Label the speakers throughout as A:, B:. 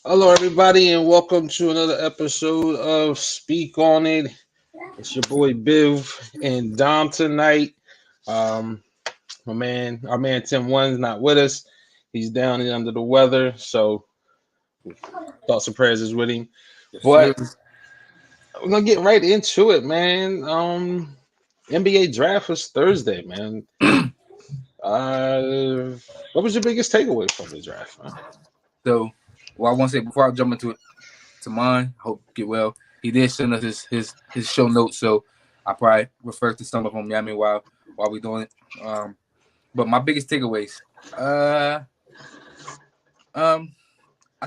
A: Hello, everybody, and welcome to another episode of Speak On It. It's your boy Biv and Dom tonight. Um, our man Tim One's not with us. He's down and under the weather, so thoughts and prayers is with him.
B: Yes,
A: But
B: sir.
A: we're gonna get right into it, man. NBA draft was Thursday, man. What was your biggest takeaway from the draft, man?
B: So, I want to say before I jump into it, to mine, hope you get well. He did send us his show notes, so I probably refer to some of them. Yeah, I mean, while we doing it. But my biggest takeaways, I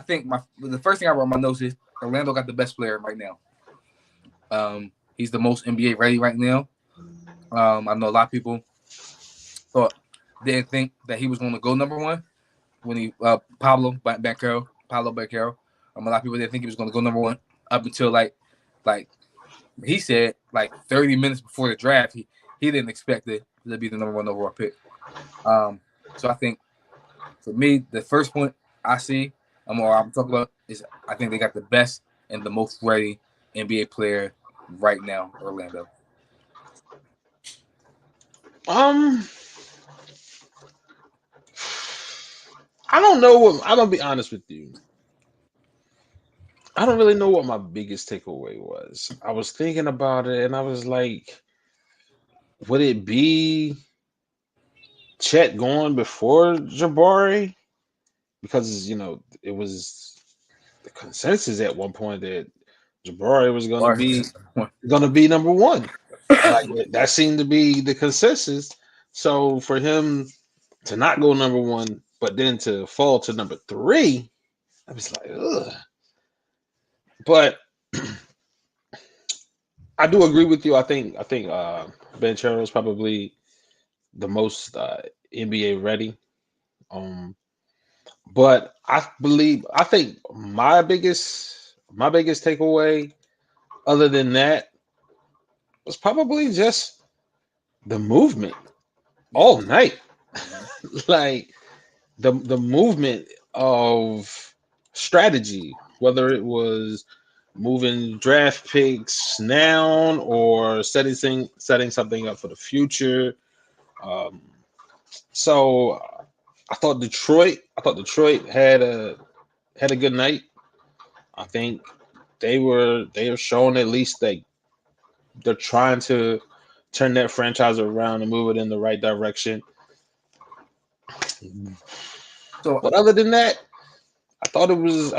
B: think the first thing I wrote on my notes is Orlando got the best player right now. He's the most NBA ready right now. I know a lot of people didn't think that he was going to go number one when he Pablo Banchero. A lot of people didn't think he was going to go number one up until like he said 30 minutes before the draft he didn't expect it to be the number one overall pick. So I think for me the first point I see I'm talking about is I think they got the best and the most ready NBA player right now, Orlando.
A: I don't know. I'm gonna be honest with you. I don't really know what my biggest takeaway was. I was thinking about it, and I was like, would it be Chet going before Jabari? Because it was the consensus at one point that Jabari was going to be number one. Like that seemed to be the consensus. So for him to not go number one, but then to fall to number three, I was like, ugh. But I do agree with you. I think Banchero is probably the most NBA ready. But I think my biggest takeaway, other than that, was probably just the movement all night. Like the movement of strategy, whether it was moving draft picks now or setting something up for the future. So I thought Detroit had a good night. I think they were showing at least they're trying to turn that franchise around and move it in the right direction.
B: So,
A: but other than that, I thought it was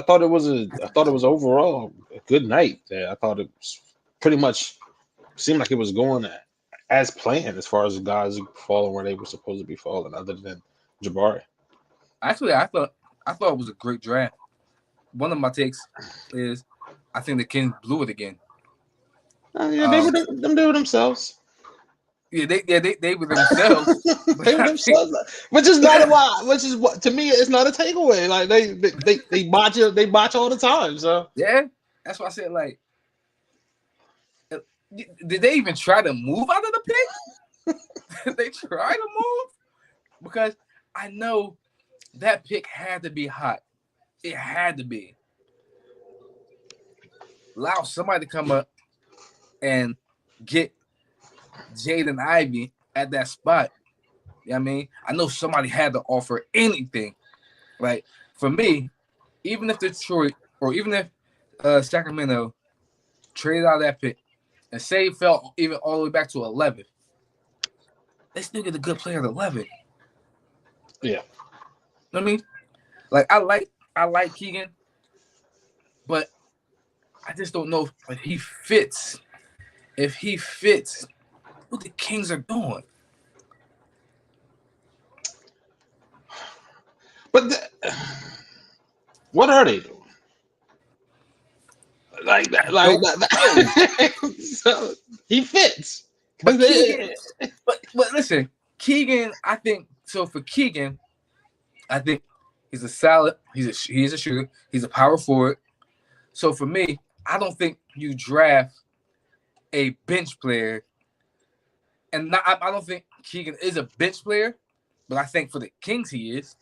A: overall a good night. I thought it was pretty much seemed like it was going as planned as far as the guys falling where they were supposed to be falling, other than Jabari.
B: Actually, I thought it was a great draft. One of my takes is I think the Kings blew it again.
A: Yeah, they were themselves.
B: Yeah, they were themselves.
A: They were themselves, which is not a lot. Which is what to me, it's not a takeaway. Like they botch all the time. So
B: yeah, that's why I said did they even try to move out of the pick? Did they try to move? Because I know that pick had to be hot. It had to be. Allow somebody to come up and get Jaden Ivey at that spot. You know what I mean? I know somebody had to offer anything. Like, for me, even if Detroit or even if Sacramento traded out that pick and say it fell even all the way back to 11, they still get a good player at 11.
A: Yeah.
B: You know what I mean? Like, I like Keegan, but I just don't know if he fits. If he fits what the Kings are doing.
A: But what are they doing? Like
B: I
A: that, like
B: don't know.
A: that. So he fits.
B: But Keegan, but listen, Keegan, I think so for Keegan, I think he's a solid, he's a shooter, he's a power forward. So for me, I don't think you draft a bench player, and I don't think Keegan is a bench player, but I think for the Kings he is.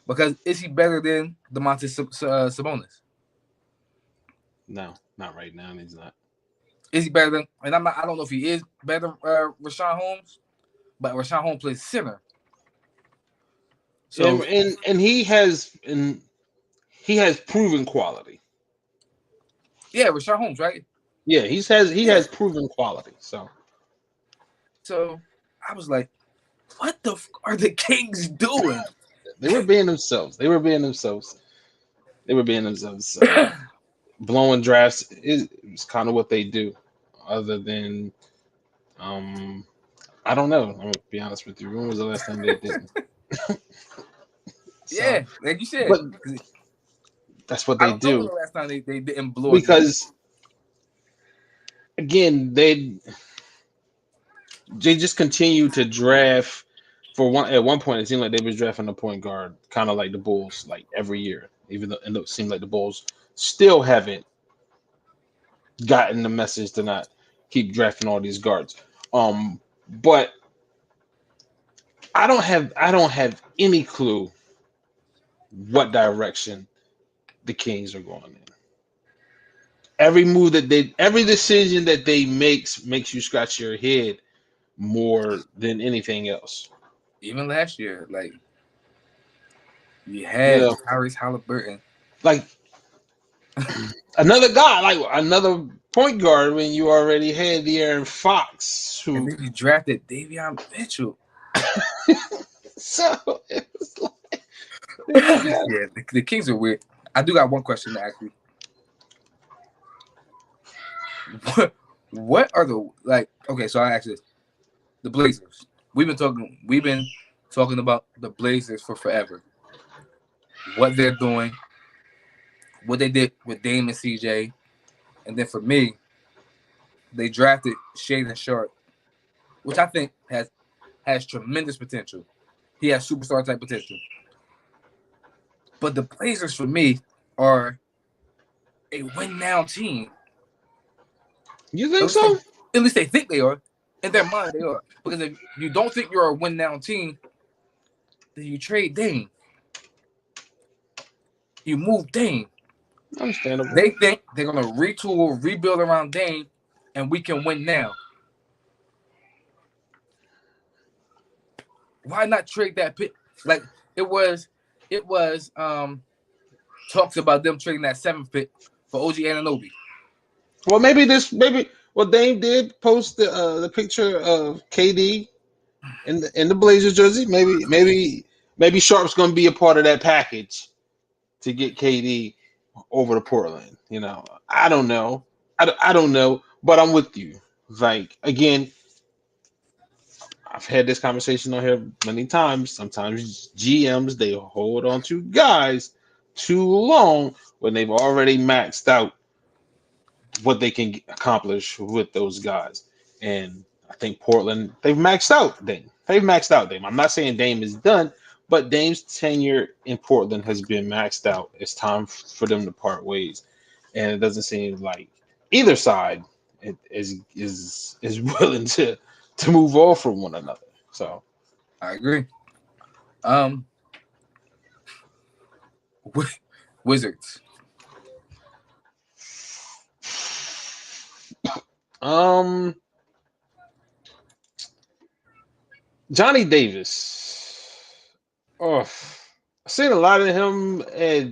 B: Because is he better than Domantas Sabonis?
A: No, not right now. He's not.
B: Is he better than? And I don't know if he is better than Rashawn Holmes, but Rashawn Holmes plays center. So
A: And he has proven quality.
B: yeah, Rashawn Holmes, right?
A: Yeah, he
B: Yeah.
A: has proven quality. So
B: I was like, what the are the Kings doing?
A: they were being themselves. So blowing drafts is kind of what they do. Other than I don't know. I'm gonna be honest with you. When was the last time they didn't? So,
B: Yeah, like you said,
A: but that's what
B: I
A: they
B: don't know when
A: do
B: the last time they didn't blow a draft.
A: because again they just continue to draft. At one point, it seemed like they was drafting a point guard, kind of like the Bulls, like every year. Even though it seemed like the Bulls still haven't gotten the message to not keep drafting all these guards. But I don't have any clue what direction the Kings are going in. Every decision that they makes you scratch your head more than anything else.
B: Even last year, like you
A: You
B: had
A: know,
B: Tyrese Halliburton,
A: like another guy, like another point guard when you already had the Aaron Fox,
B: and
A: who
B: then you drafted Davion Mitchell.
A: so it was like
B: Yeah, the Kings are weird. I do got one question to ask you. What are the like? Okay, so I asked this: the Blazers. We've been talking about the Blazers for forever. What they're doing, what they did with Dame and CJ, and then for me, they drafted Shaden Sharp, which I think has tremendous potential. He has superstar type potential. But the Blazers for me are a win now team.
A: you think so?
B: At least they think they are. In their mind, they are. Because if you don't think you're a win now team, then you trade Dame. You move Dame.
A: Understandable.
B: They think they're gonna retool, rebuild around Dame, and we can win now. Why not trade that pick? Like it was talks about them trading that 7th pick for OG Anunoby.
A: Well, maybe well Dame did post the picture of KD in the Blazers jersey. Maybe Sharp's going to be a part of that package to get KD over to Portland. I don't know. I don't know, but I'm with you. Like again, I've had this conversation on here many times. Sometimes GMs they hold on to guys too long when they've already maxed out what they can accomplish with those guys. And I think Portland, they've maxed out Dame. I'm not saying Dame is done, but Dame's tenure in Portland has been maxed out. It's time for them to part ways. And it doesn't seem like either side is willing to move off from one another. So
B: I agree. Um, Wizards.
A: um Johnny Davis. Oh, I've seen a lot of him at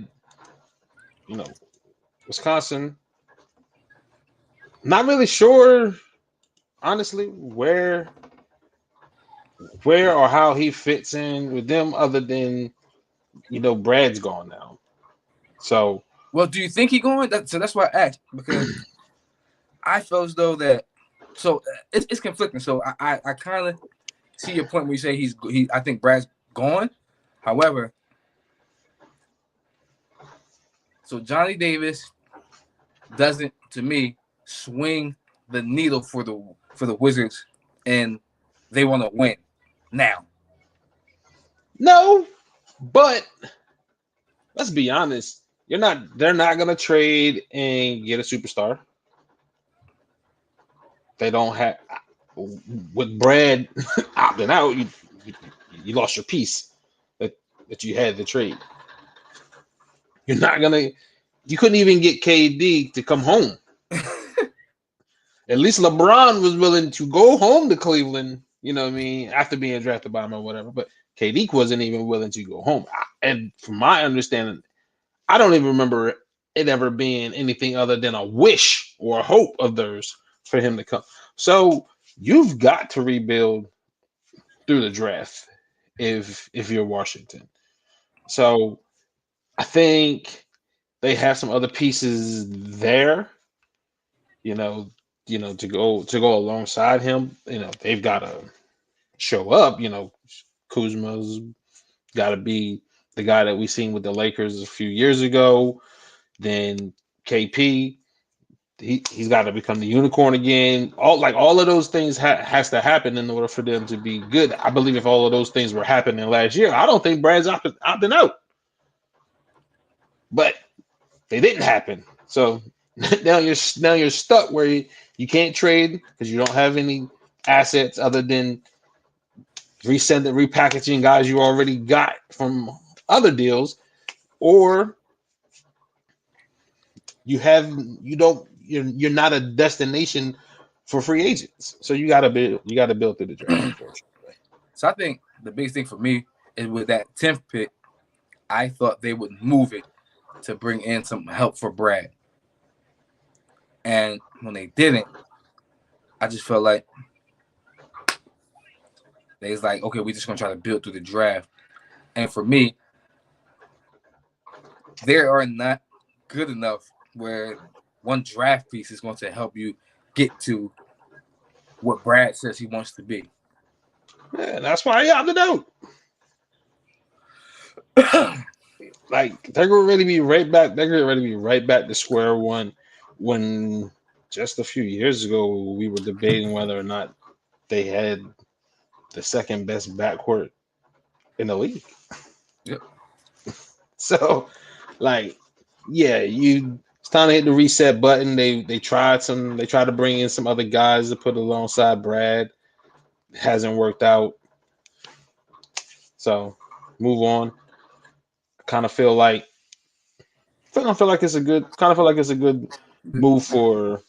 A: you know Wisconsin. Not really sure, honestly, where or how he fits in with them, other than Brad's gone now. So
B: Well, do you think he going? So that's why I asked, because I feel as though that. So it's conflicting. So I kind of see your point where you say he. I think Brad's gone. However, so Johnny Davis doesn't, to me, swing the needle for the Wizards, and they want to win now.
A: No, but let's be honest. You're not. They're not gonna trade and get a superstar. They don't have. With Brad opting out, you lost your piece that you had to trade. You're not gonna. You couldn't even get KD to come home. At least LeBron was willing to go home to Cleveland. You know what I mean? After being drafted by him or whatever, but KD wasn't even willing to go home. And from my understanding, I don't even remember it ever being anything other than a wish or a hope of theirs for him to come. So you've got to rebuild through the draft if you're Washington. So I think they have some other pieces there, you know, to go alongside him. They've got to show up. Kuzma's got to be the guy that we seen with the Lakers a few years ago. Then KP, he's got to become the unicorn again. All of those things has to happen in order for them to be good. I believe if all of those things were happening last year, I don't think Brad's opting out. But they didn't happen. So now you're stuck where you can't trade because you don't have any assets other than repackaging guys you already got from other deals, or you're not a destination for free agents. So you got to build through the draft, unfortunately.
B: So I think the biggest thing for me is with that 10th pick, I thought they would move it to bring in some help for Brad. And when they didn't, I just felt like they was like, okay, we're just gonna try to build through the draft. And for me, they are not good enough where one draft piece is going to help you get to what Brad says he wants to be.
A: Yeah, that's why I opted out. Like they're gonna really be right back. They're gonna really be right back to square one. When just a few years ago we were debating whether or not they had the second best backcourt in the league.
B: Yep.
A: So, like, yeah, it's time to hit the reset button. They tried to bring in some other guys to put alongside Brad. It hasn't worked out. So move on. Kind of feel like I feel like it's a good move for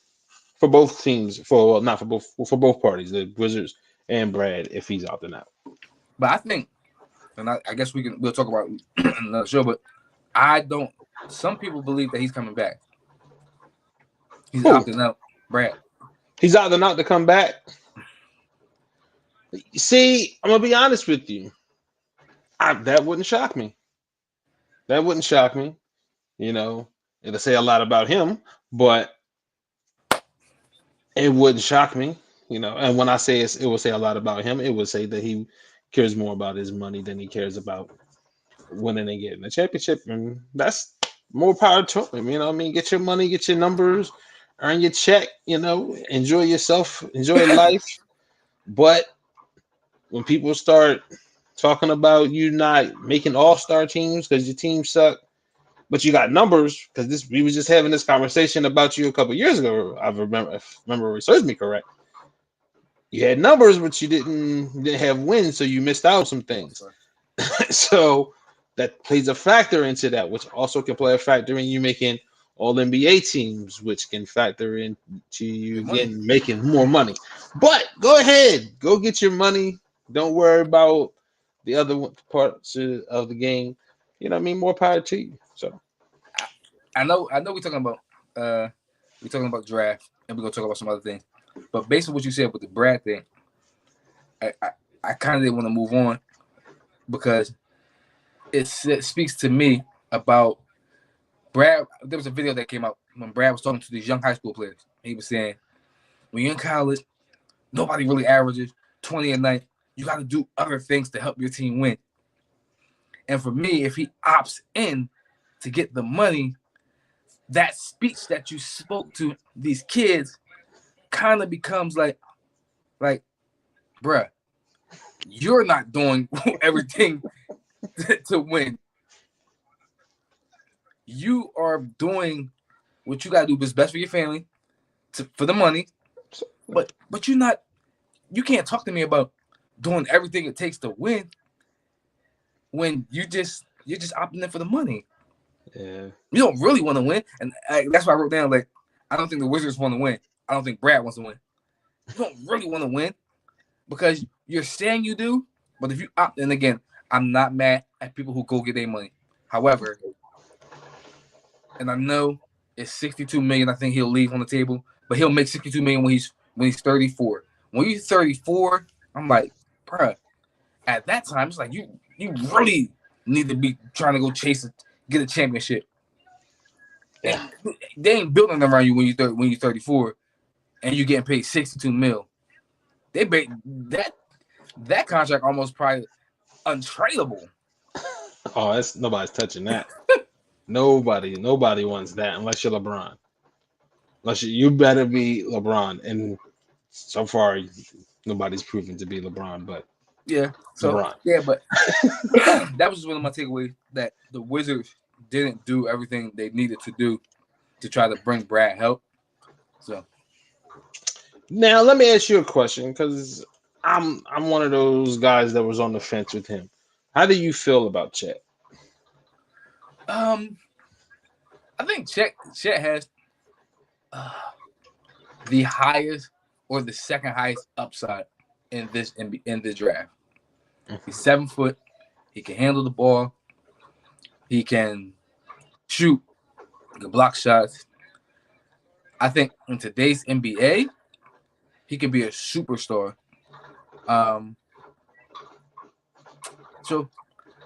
A: both teams. Not for both parties, the Wizards and Brad, if he's opting out.
B: But I think, and I guess we'll talk about another show, but I don't. Some people believe that he's coming back. He's
A: Who?
B: opting out, Brad.
A: He's opting out to come back. See, I'm gonna be honest with you. That wouldn't shock me. That wouldn't shock me. It'll say a lot about him, but it wouldn't shock me. And when I say it will say a lot about him, it would say that he cares more about his money than he cares about winning and getting a championship, and that's more power to him. You know what I mean? Get your money, get your numbers, earn your check. Enjoy yourself, enjoy life. But when people start talking about you not making all-star teams because your team suck, but you got numbers, because we was just having this conversation about you a couple years ago. I remember, if memory serves me correct. You had numbers, but you didn't have wins, so you missed out on some things. So that plays a factor into that, which also can play a factor in you making all NBA teams, which can factor into you again making more money. But go ahead, go get your money. Don't worry about the other parts of the game. You know what I mean? More power to you. So
B: I know we're talking about draft, and we're gonna talk about some other things. But based on what you said with the Brad thing, I kind of didn't want to move on because it speaks to me about Brad, there was a video that came out when Brad was talking to these young high school players. He was saying, when you're in college, nobody really averages 20 a night. You got to do other things to help your team win. And for me, if he opts in to get the money, that speech that you spoke to these kids kind of becomes like, bruh, you're not doing everything to win. You are doing what you gotta do is best for your family, for the money. But you can't talk to me about doing everything it takes to win when you're just opting in for the money.
A: Yeah.
B: You don't really want to win, and that's why I wrote down, like, I don't think the Wizards want to win. I don't think Brad wants to win. You don't really want to win because you're saying you do, but if you opt in again, I'm not mad at people who go get their money. However, and I know it's 62 million. I think he'll leave on the table, but he'll make 62 million when he's 34. When he's 34, I'm like, bruh, at that time, it's like you really need to be trying to go get a championship.
A: Yeah.
B: They ain't building around you when you're 34, and you're getting paid 62 mil. They that contract almost probably untradeable.
A: Oh, that's nobody's touching that. Nobody wants that unless you're LeBron. Unless you better be LeBron, and so far nobody's proven to be LeBron, but
B: Yeah. So
A: LeBron.
B: yeah, but that was just one of my takeaways, that the Wizards didn't do everything they needed to do to try to bring Brad help. So
A: Now let me ask you a question, because I'm one of those guys that was on the fence with him. How do you feel about Chet?
B: I think Chet has the highest or the second highest upside in this draft. He's 7 foot. He can handle the ball. He can shoot. He can block shots. I think in today's NBA, he can be a superstar. So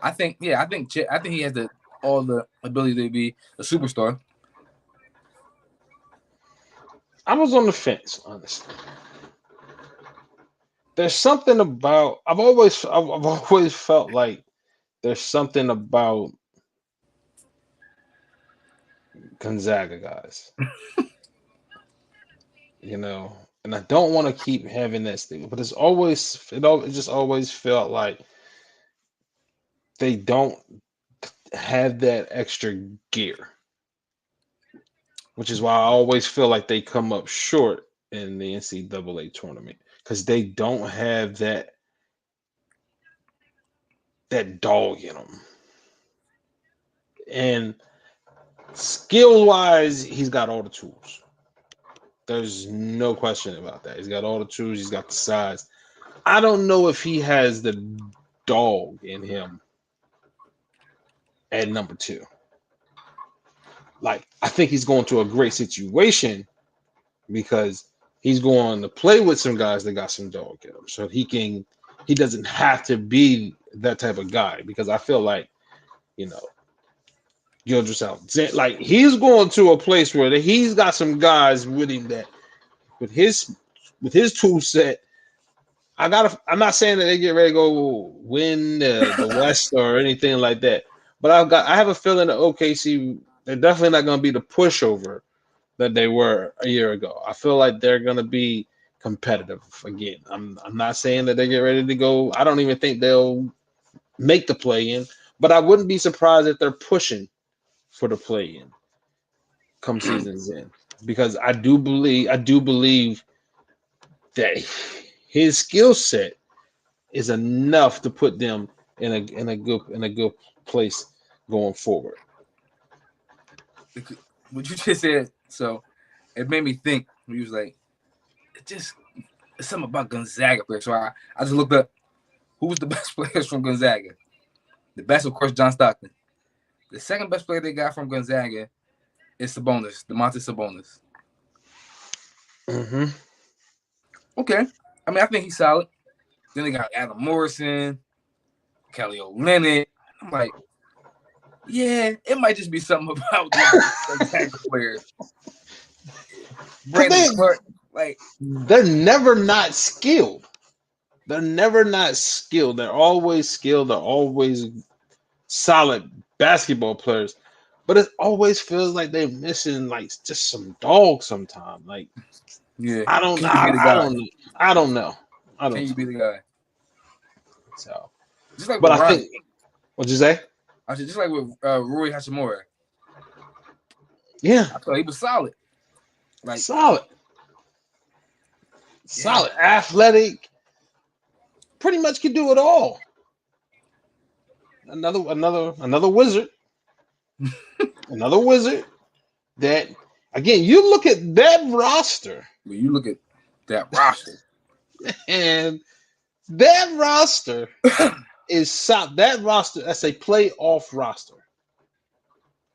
B: I think he has all the ability to be a superstar.
A: I was on the fence, honestly. There's something about I've always felt like there's something about Gonzaga guys, you know, and I don't want to keep having that stigma, but it just always felt like they don't have that extra gear, which is why I always feel like they come up short in the NCAA tournament, because they don't have that dog in them. And skill wise, he's got all the tools. There's no question about that. He's got all the tools. He's got the size. I don't know if he has the dog in him at number 2. Like, I think he's going to a great situation because he's going to play with some guys that got some dog in him. So he doesn't have to be that type of guy, because I feel like, you know, Gildress out. Like, he's going to a place where he's got some guys with him that with his tool set. I'm not saying that they get ready to go win the West or anything like that, but I have a feeling that OKC, they're definitely not going to be the pushover that they were a year ago. I feel like they're going to be competitive again. I'm not saying that they get ready to go. I don't even think they'll make the play in, but I wouldn't be surprised if they're pushing for the play in come season's end, because I do believe that his skill set is enough to put them in a good place going forward.
B: What you just said, so it made me think. He was like, it's something about Gonzaga players. So I just looked up who was the best players from Gonzaga. The best, of course, John Stockton. The second best player they got from Gonzaga is Sabonis, Domantas Sabonis.
A: Mm-hmm.
B: Okay. I mean, I think he's solid. Then they got Adam Morrison, Kelly Olynyk. I'm like, Yeah, it might just be something about the type of players.
A: Because
B: Brandon Clark, like
A: they're never not skilled. They're never not skilled. They're always skilled. They're always solid basketball players. But it always feels like they're missing like just some dog sometimes. Like
B: yeah,
A: I don't
B: can you be the
A: I
B: guy?
A: don't know. I don't know. I
B: Can
A: don't
B: you
A: know.
B: be the guy?
A: So
B: Just like
A: but
B: with
A: I
B: Ronnie.
A: think what'd you say?
B: I said just like with Rui Hachimura.
A: Yeah.
B: I thought he was solid. Like
A: Solid.
B: yeah,
A: Solid. Athletic. Pretty much can do it all. Another wizard. Another wizard that again you look at that roster
B: when you look at that roster,
A: and that roster is that roster that's a playoff roster.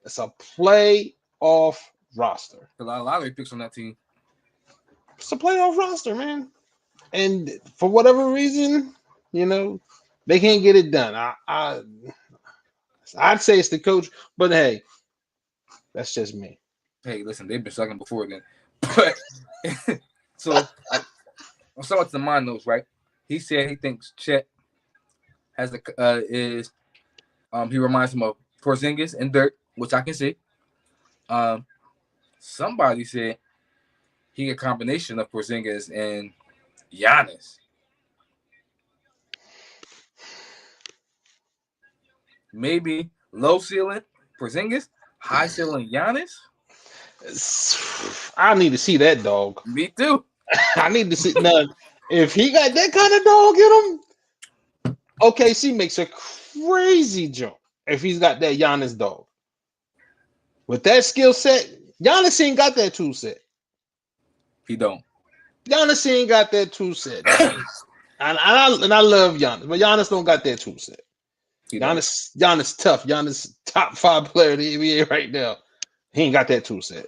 A: It's a playoff roster.
B: a lot of their picks on that team.
A: It's a playoff roster, man. And for whatever reason, you know, they can't get it done. I'd say it's the coach, but hey, that's just me.
B: Hey, listen, they've been sucking before then. But so on some of the mind notes, right? He said he thinks Chet has the he reminds him of Porzingis and Dirk, which I can see. Um, somebody said he a combination of Porzingis and Giannis. Maybe low ceiling Porzingis, high ceiling Giannis.
A: I need to see that dog.
B: Me too.
A: I need to see now. If he got that kind of dog in him, OKC makes a crazy jump. If he's got that Giannis dog with that skill set, Giannis ain't got that tool set.
B: He don't.
A: Giannis ain't got that tool set. and I love Giannis, but Giannis don't got that tool set.
B: He don't.
A: Giannis tough. Giannis top 5 player in the NBA right now. He ain't got that tool set.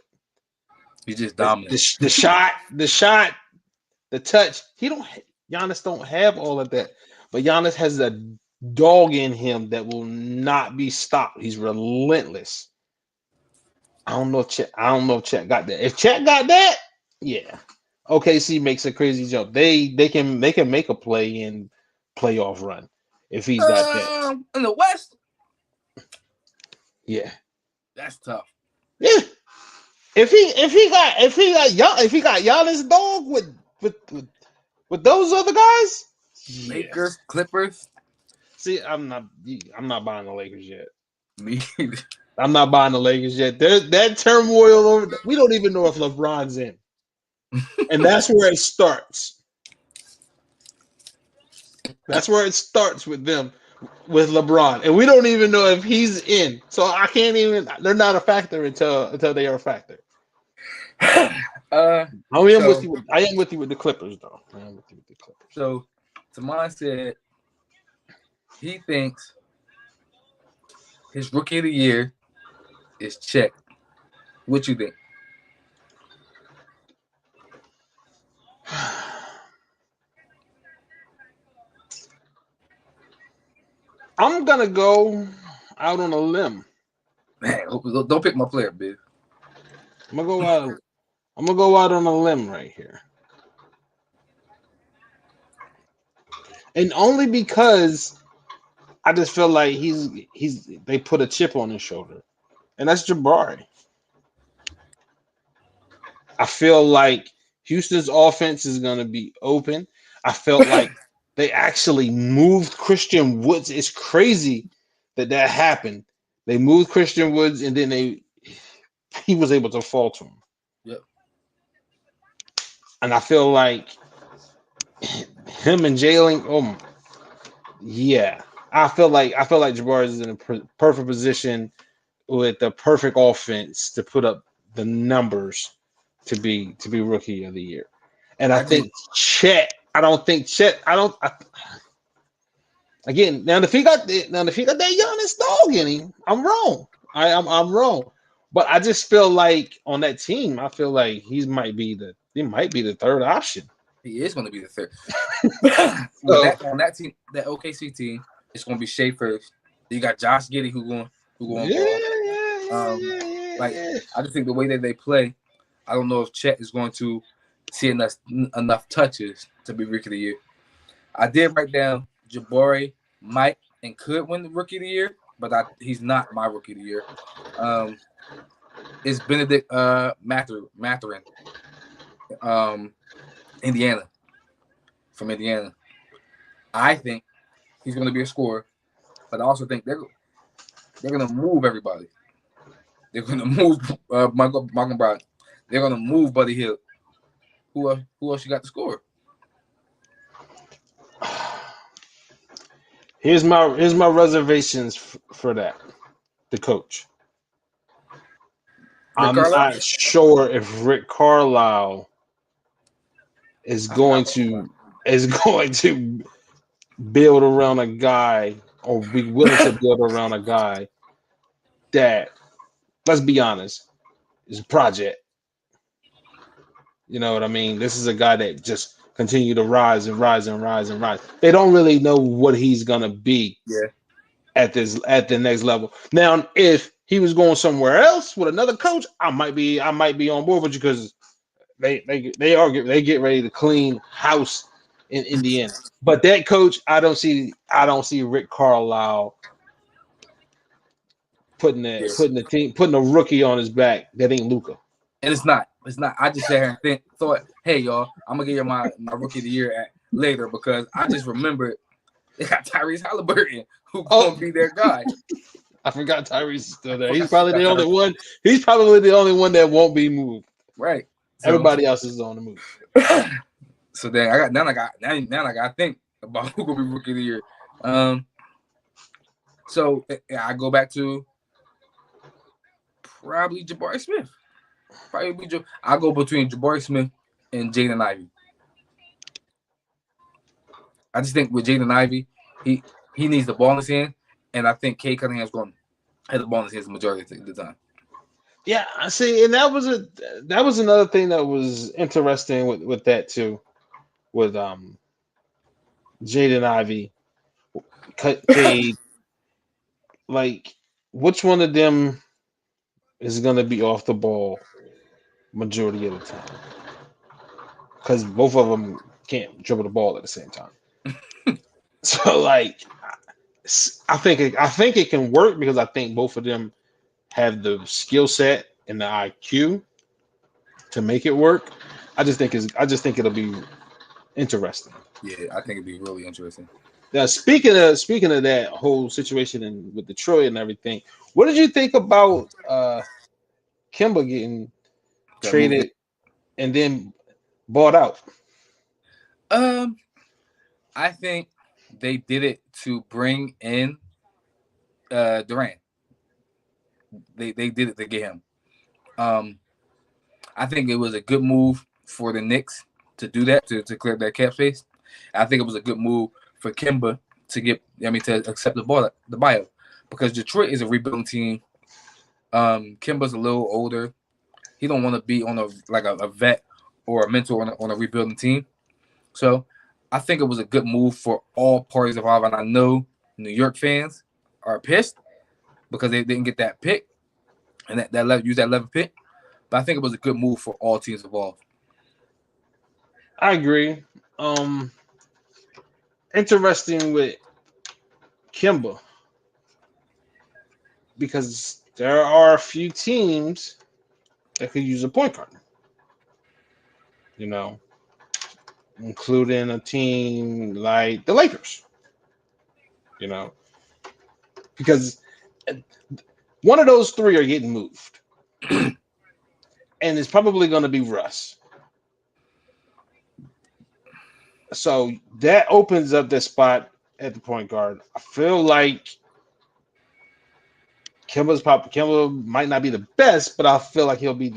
B: He's just dominant.
A: The shot, the touch. Giannis don't have all of that, but Giannis has a dog in him that will not be stopped. He's relentless. I don't know if Chet got that. If Chet got that, yeah. OKC makes a crazy jump. They can make a play in playoff run if he's got that.
B: In the West,
A: Yeah.
B: that's tough.
A: Yeah. If he got Giannis dog with those other guys,
B: Lakers,
A: yes.
B: Clippers.
A: See, I'm not buying the Lakers yet.
B: Me either.
A: I'm not buying the Lakers yet. There's that turmoil over. We don't even know if LeBron's in, and that's where it starts. That's where it starts with them, with LeBron, and we don't even know if he's in. So I can't even. They're not a factor until they are a factor. I am with you with the Clippers, though. I am with you with the Clippers.
B: So, Tamon said he thinks his rookie of the year is Chet. What you think?
A: I'm gonna go out on a limb.
B: Man, don't pick my player, bitch.
A: I'm gonna go out on a limb right here. And only because I just feel like they put a chip on his shoulder. And that's Jabari. I feel like Houston's offense is gonna be open. I felt like they actually moved Christian Woods. It's crazy that happened. They moved Christian Woods and then he was able to fall to him.
B: Yep.
A: And I feel like him and Jalen, yeah. I feel like Jabari is in a perfect position with the perfect offense to put up the numbers to be rookie of the year. And I think Chet. Again, now if he got that Giannis dog in him, I'm wrong. I'm wrong. But I just feel like on that team, I feel like he might be the third option.
B: He is going to be the third. On that team, that OKC team, it's going to be Shea first. You got Josh Giddey who going. who go on
A: Yeah,
B: ball.
A: yeah,
B: Um,
A: yeah, yeah,
B: like
A: yeah.
B: I just think the way that they play, I don't know if Chet is going to see enough touches to be rookie of the year. I did write down Jabari might and could win the rookie of the year, but he's not my rookie of the year. It's Benedict Mathurin, um, Indiana, from Indiana. I think he's going to be a scorer, but I also think they're going to move everybody. They're going to move Michael Brown. They're going to move Buddy Hield. Who else you got to score?
A: Here's my reservations for that. The coach.
B: Rick
A: I'm
B: Carlisle?
A: not sure if Rick Carlisle is
B: I forgot
A: going
B: about that.
A: to is going to build around a guy or be willing to build around a guy that, let's be honest, is a project. You know what I mean? This is a guy that just continue to rise and rise and rise and rise. They don't really know what he's gonna be
B: Yeah,
A: at the next level. Now, if he was going somewhere else with another coach, I might be on board with you because they get ready to clean house in Indiana. But that coach, I don't see Rick Carlisle
B: yeah.
A: putting a rookie on his back that ain't Luca.
B: And it's not. It's not. I just sat here and thought, hey y'all, I'm gonna give you my rookie of the year later because I just remembered they got Tyrese Halliburton who gonna
A: Oh,
B: be their guy.
A: I forgot Tyrese is still there.
B: I
A: He's probably
B: forgot
A: the only
B: Tyrese.
A: one. He's probably the only one that won't be moved.
B: Right. So
A: Everybody else is on the move.
B: so then I got to think about who gonna be rookie of the year. So I go back to probably Jabari Smith. I go between Jabari Smith and Jaden Ivey. I just think with Jaden Ivey, he needs the ball in his hand, and I think Cade Cunningham's going to have the ball in his hands the majority of the time.
A: Yeah, I see, and that was another thing that was interesting with that too, with Jaden Ivey, Cade, like which one of them is gonna be off the ball majority of the time? Because both of them can't dribble the ball at the same time. So like, I think it can work because I think both of them have the skill set and the IQ to make it work. I just think it'll be interesting.
B: Yeah, I think it'd be really interesting.
A: Now speaking of that whole situation with Detroit and everything, what did you think about Kimba getting
B: Got moved.
A: traded and then bought out?
B: I think they did it to bring in Durant. They did it to get him. I think it was a good move for the Knicks to do that to clear that cap space. I think it was a good move for Kimba to accept the buyout because Detroit is a rebuilding team. Kimba's a little older. He don't want to be on a vet or a mentor on a rebuilding team. So I think it was a good move for all parties involved. And I know New York fans are pissed because they didn't get that pick and use that 11th pick. But I think it was a good move for all teams involved.
A: I agree. Interesting with Kimba because there are a few teams that could use a point guard. You know, including a team like the Lakers. You know, because one of those three are getting moved, and it's probably going to be Russ. So that opens up the spot at the point guard. I feel like Kimba might not be the best, but I feel like he'll be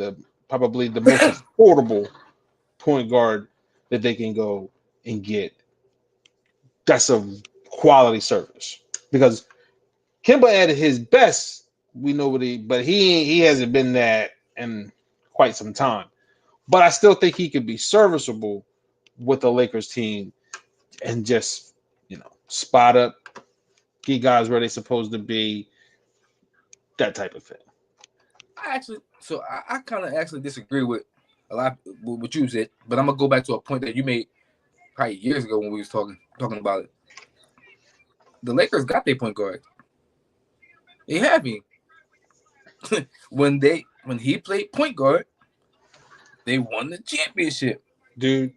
A: probably the most affordable point guard that they can go and get. That's a quality service because Kimba at his best, we know but he hasn't been that in quite some time. But I still think he could be serviceable with the Lakers team and just spot up, get guys where they're supposed to be, that type of thing.
B: I kind of actually disagree with a lot with what you said, but I'm gonna go back to a point that you made probably years ago when we was talking about it. The Lakers got their point guard. They have him. when he played point guard, they won the championship.
A: Dude,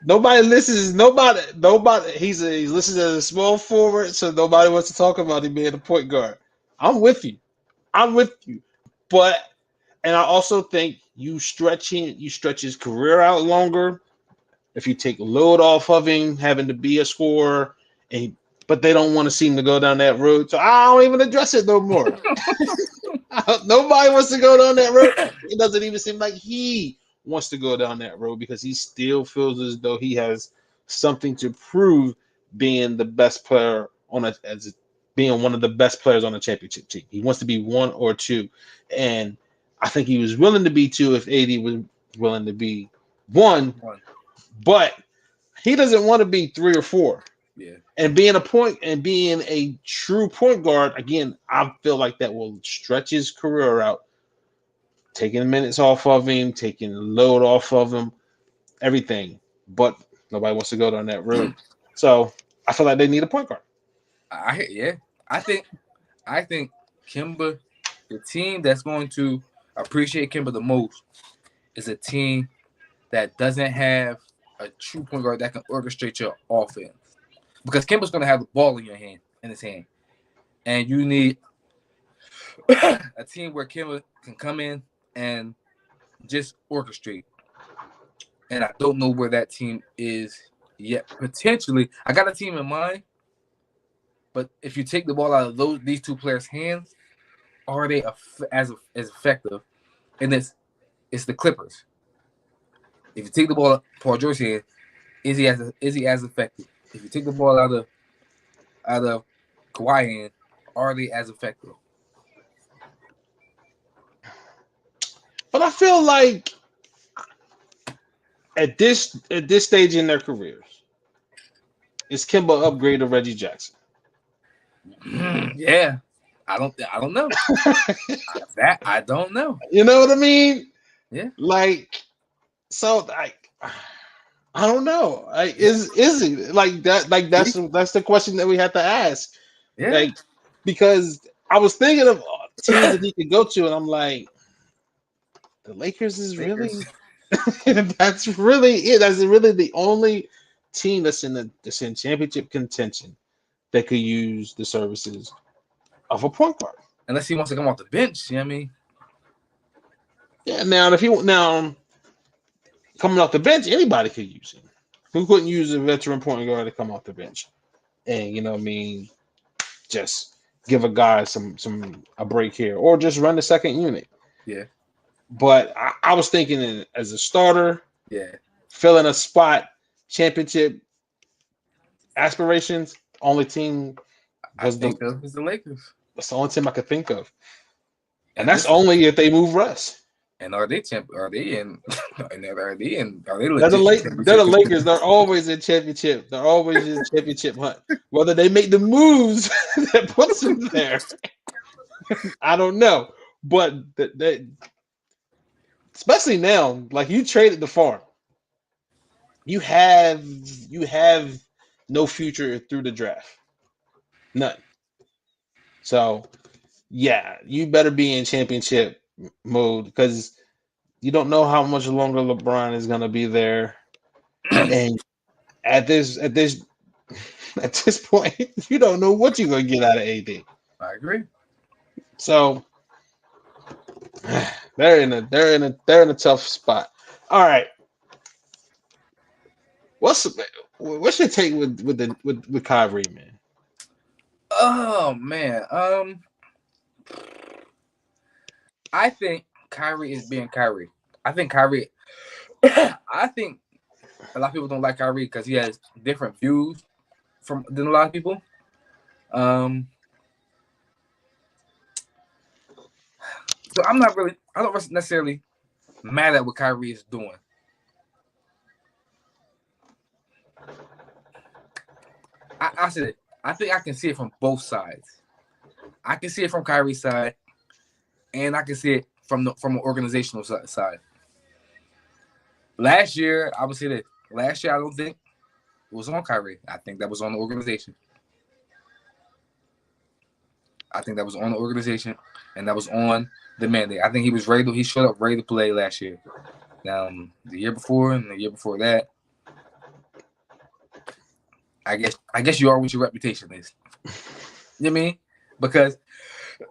A: nobody listens. Nobody. He's listed as a small forward, so nobody wants to talk about him being a point guard. I'm with you. But and I also think you stretch his career out longer if you take load off of him having to be a scorer, but they don't want to seem to go down that road, so I don't even address it no more. Nobody wants to go down that road. It doesn't even seem like he wants to go down that road because he still feels as though he has something to prove being the best player being one of the best players on the championship team. He wants to be one or two, and I think he was willing to be two if AD was willing to be one, but he doesn't want to be three or four.
B: Yeah.
A: And being a true point guard, again, I feel like that will stretch his career out, taking minutes off of him, taking load off of him, everything. But nobody wants to go down that road. So I feel like they need a point guard.
B: I think Kimba, the team that's going to appreciate Kimba the most is a team that doesn't have a true point guard that can orchestrate your offense. Because Kimba's going to have the ball in his hand. And you need a team where Kimba can come in and just orchestrate. And I don't know where that team is yet. Potentially, I got a team in mind, but if you take the ball out of these two players' hands, are they as effective? And it's the Clippers. If you take the ball out of Paul George's hand, is he as effective? If you take the ball out of Kawhi's hand, are they as effective?
A: But I feel like at this stage in their careers, is Kimba upgrade to Reggie Jackson?
B: Yeah, I don't know. That I don't know.
A: You know what I mean?
B: Yeah.
A: Like, so I don't know. Like, is it like that? Like that's the question that we have to ask.
B: Yeah.
A: Like, because I was thinking of teams that he could go to, and I'm like, the Lakers is really that's really it. That's really the only team that's in championship contention that could use the services of a point guard.
B: Unless he wants to come off the bench, you know what I mean?
A: Yeah. Now coming off the bench, anybody could use him. Who couldn't use a veteran point guard to come off the bench? And you know what I mean, just give a guy a break here, or just run the second unit.
B: Yeah.
A: But I was thinking as a starter,
B: yeah,
A: filling a spot, championship aspirations. Only team
B: I think is the Lakers.
A: That's the only team I could think of, and that's only if they move Russ.
B: And are they Are they in? Are they
A: legit? They're the Lakers. They're always in championship. They're always in championship hunt. Whether they make the moves that puts them there, I don't know. But they, especially now, like you traded the farm, you have no future through the draft, none. So yeah, you better be in championship mode because you don't know how much longer LeBron is gonna be there, and at this point, you don't know what you're gonna get out of AD.
B: I agree.
A: So they're in a tough spot. All right, what's your take with Kyrie, man?
B: Oh man, I think Kyrie is being Kyrie. I think Kyrie. I think a lot of people don't like Kyrie because he has different views than a lot of people. So I don't necessarily mad at what Kyrie is doing. I said it. I think I can see it from both sides. I can see it from Kyrie's side, and I can see it from an organizational side. Last year, I would say that last year I don't think it was on Kyrie. I think that was on the organization. I think that was on the organization, and that was on the mandate. I think he was ready to. He showed up ready to play last year. The year before and the year before that, I guess you are what your reputation is. You know what I mean? Because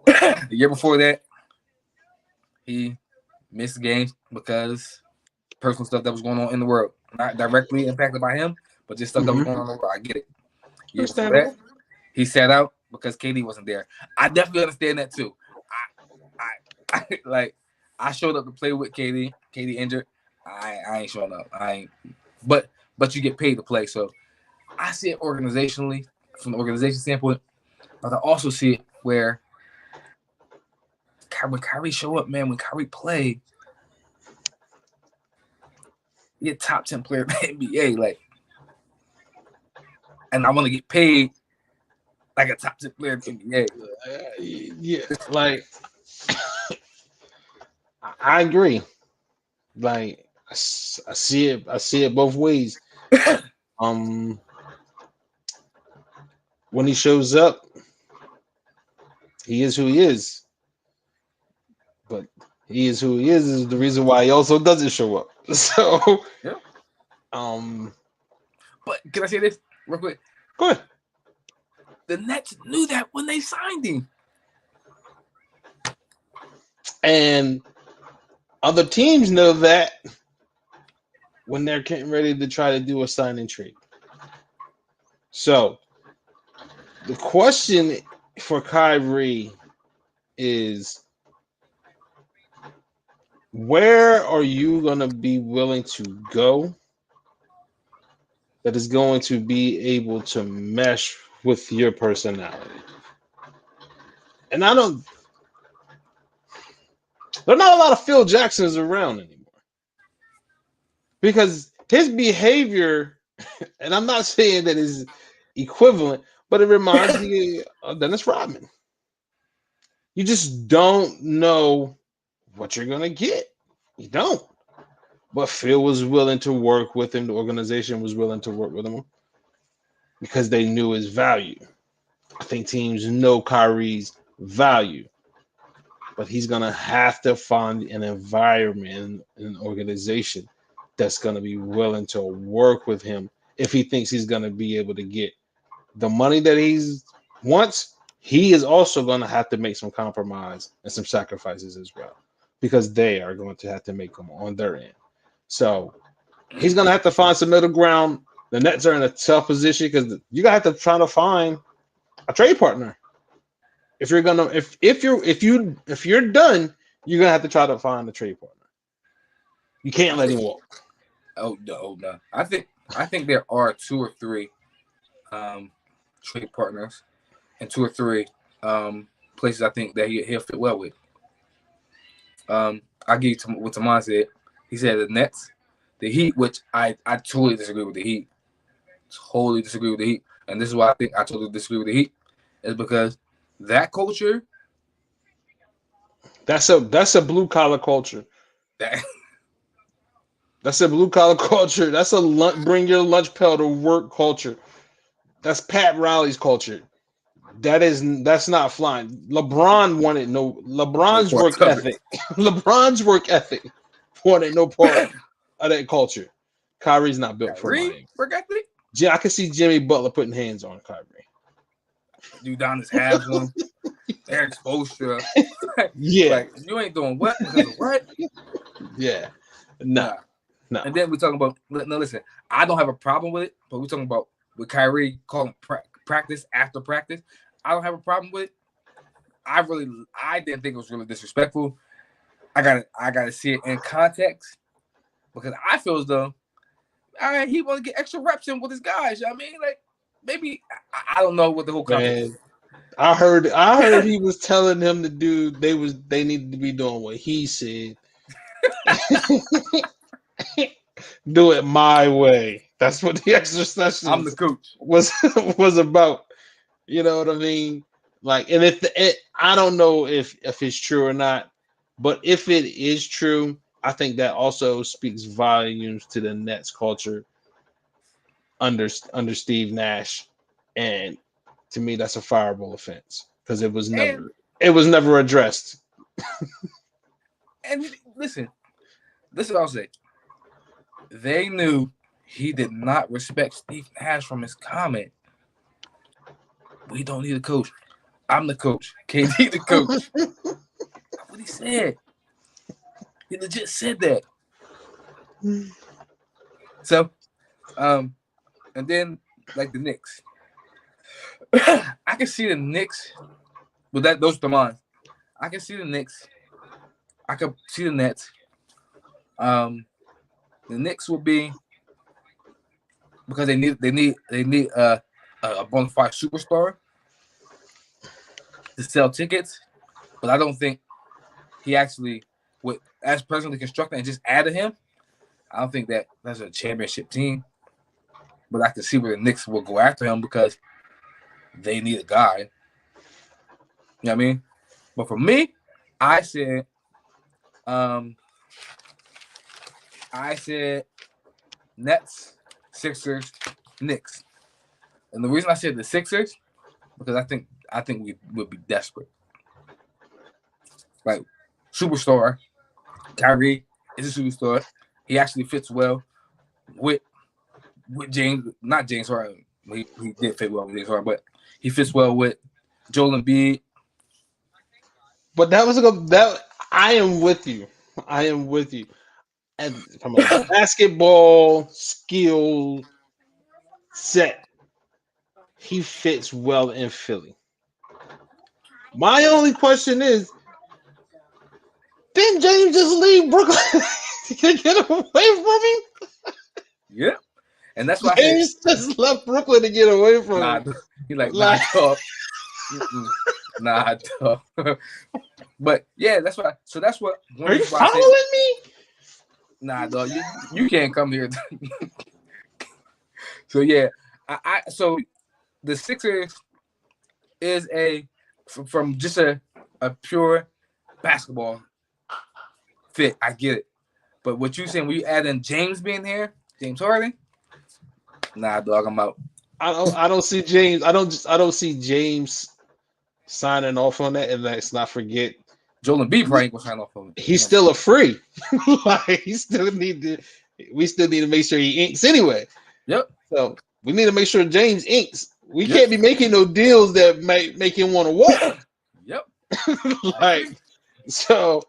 B: the year before that, he missed games because personal stuff that was going on in the world, not directly impacted by him, but just stuff that was going on in the world. I get it. Year before that, he sat out because KD wasn't there. I definitely understand that too. I showed up to play with KD. KD injured. I ain't showing up. I ain't. But you get paid to play, so I see it organizationally from the organization standpoint. But I also see it where when Kyrie show up, man, when Kyrie play, he a top 10 player in the NBA, like, and I want to get paid like a top 10 player in the NBA.
A: Yeah, like I agree. Like I see it both ways. When he shows up, he is who he is. But he is who he is the reason why he also doesn't show up. So
B: yeah. But can I say this real quick?
A: Go ahead.
B: The Nets knew that when they signed him.
A: And other teams know that when they're getting ready to try to do a sign and trade. So the question for Kyrie is, where are you going to be willing to go that is going to be able to mesh with your personality? And there are not a lot of Phil Jacksons around anymore. Because his behavior, and I'm not saying that is equivalent, but it reminds me of Dennis Rodman. You just don't know what you're going to get. You don't. But Phil was willing to work with him. The organization was willing to work with him because they knew his value. I think teams know Kyrie's value. But he's going to have to find an environment, an organization that's going to be willing to work with him if he thinks he's going to be able to get the money that he wants. He is also going to have to make some compromise and some sacrifices as well, because they are going to have to make them on their end. So he's going to have to find some middle ground. The Nets are in a tough position because you're going to have to try to find a trade partner. If you're gonna if you're done, you're gonna have to try to find a trade partner. You can't let him walk.
B: Oh no. I think there are 2 or 3 trade partners and 2 or 3 places I think that he'll fit well with. I'll give you what Tamon said. He said the Nets, the Heat, which I totally disagree with the Heat. Totally disagree with the Heat. And this is why I think I totally disagree with the Heat, is because that culture,
A: that's a blue collar culture. That's a blue collar culture. That's a bring your lunch pail to work culture. That's Pat Riley's culture. That's not flying. LeBron's work ethic. LeBron's work ethic wanted no part of that culture. Kyrie's not built for Miami.
B: Work ethic?
A: I can see Jimmy Butler putting hands on Kyrie.
B: Udonis has them. They're exposure.
A: Yeah.
B: Like, you ain't doing what? Because of what?
A: Yeah. No.
B: And then we're talking about, no, listen, I don't have a problem with it, but we're talking about with Kyrie calling practice after practice. I don't have a problem with it. I didn't think it was really disrespectful. I gotta see it in context, because I feel as though, all right, he want to get extra reps in with his guys. You know what I mean? Like, maybe I don't know what the whole context is.
A: I heard he was telling them to do they needed to be doing what he said. Do it my way. That's what the extra session
B: I'm the coach
A: was about. You know what I mean? Like, and if I don't know if it's true or not, but if it is true, I think that also speaks volumes to the Nets culture under Steve Nash, and to me, that's a fireable offense because
B: And
A: it was never addressed.
B: and listen, this is what I'll say. They knew he did not respect Steve Nash from his comment. We don't need a coach. I'm the coach. KD the coach. That's what he said. He legit said that. So, and then like the Knicks. I can see the Knicks with those are the mine. I can see the Knicks. I could see the Nets. The Knicks will be because they need a bona fide superstar to sell tickets, but I don't think he actually would as presently constructed and just added him. I don't think that's a championship team, but I can see where the Knicks will go after him because they need a guy. You know what I mean? But for me, I said, um, Nets, Sixers, Knicks, and the reason I said the Sixers because I think we would be desperate. Like superstar, Kyrie is a superstar. He actually fits well with James, not James Harden. He did fit well with James Harden, but he fits well with Joel Embiid.
A: But that was a good. That I am with you. I am with you. And from a basketball skill set, he fits well in Philly. My only question is, didn't James just leave Brooklyn to get away from him?
B: Yeah, and that's why I said,
A: James just left Brooklyn to get away from
B: nah.
A: him.
B: He like, nah,
A: Like,
B: dog. Nah, dog. But yeah, that's why. So that's what. One
A: are you
B: reason why I said,
A: following me?
B: nah, dog. You can't come here. So yeah, so the Sixers is from just a pure basketball fit. I get it, but what you saying? When you add in James being here, James Harden, nah, dog, I'm out.
A: I don't see James. I don't see James signing off on that. And let's not forget,
B: Joel Embiid probably ain't gonna sign off on it.
A: he's still a free. Like, we still need to make sure he inks anyway.
B: Yep.
A: So we need to make sure James inks. We
B: Yep.
A: can't be making no deals that might make him want to walk.
B: Yep.
A: Like, so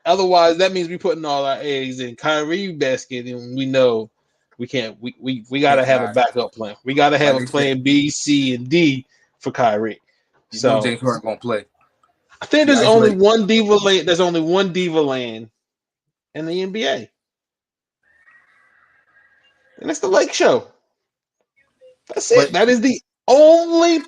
A: otherwise that means we putting all our eggs in Kyrie basket, and we know we can't. We gotta have a backup plan. We gotta have
B: Like
A: a
B: they said,
A: plan B, C, and D for Kyrie.
B: you know
A: So
B: James Harden gonna play.
A: I think
B: You
A: there's only
B: isolate.
A: one diva land. There's only one diva land in the NBA, and it's the Lake Show. That's it.
B: But
A: That is the only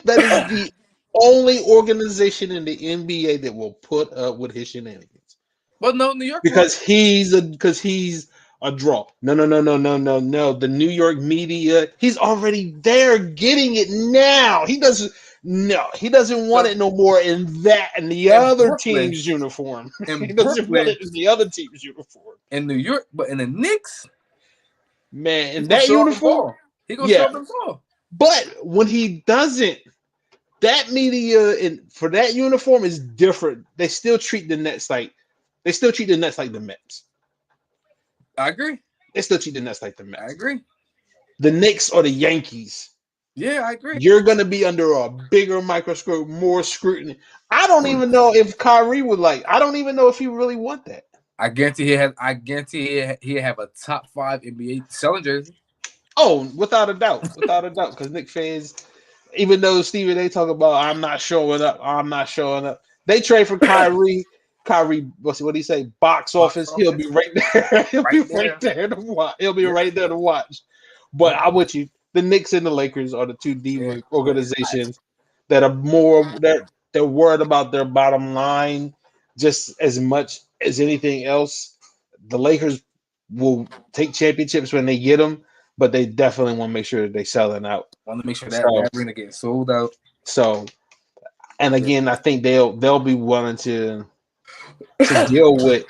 A: organization in the NBA that will put up with his shenanigans.
B: no, New York would.
A: Because he's a draw. No. The New York media, he's already there getting it now. He doesn't want
B: But
A: it no more in the
B: in
A: other
B: Brooklyn,
A: team's uniform.
B: in
A: He doesn't want
B: Brooklyn,
A: it in the other team's uniform.
B: in New York, but in the Knicks,
A: Man,
B: he's
A: in
B: gonna
A: that
B: show up the
A: uniform,
B: ball. He gonna show
A: yeah.
B: up the ball.
A: But when he doesn't, that media for that uniform is different. They still treat the Nets like the Mets.
B: I agree.
A: They still treat the Nets like the
B: I
A: Mets.
B: agree.
A: The Knicks or the Yankees.
B: Yeah, I agree.
A: You're going to be under a bigger microscope, more scrutiny. I don't even know if Kyrie would like. I don't even know if he really want that.
B: I guarantee he have a top 5 NBA selling jersey.
A: Oh, without a doubt, because Knicks fans, even though Stephen A. talk about I'm not showing up. They trade for Kyrie. Kyrie, what do you say? Box office. He'll be right there. He'll be right there to watch. He'll be right there to watch. But I'm with you. The Knicks and the Lakers are the two diva organizations that are they're worried about their bottom line just as much as anything else. The Lakers will take championships when they get them, but they definitely want to make sure that they selling out.
B: Want to make sure that arena getting sold out.
A: So And
B: Yeah,
A: again, I think they'll be willing to deal with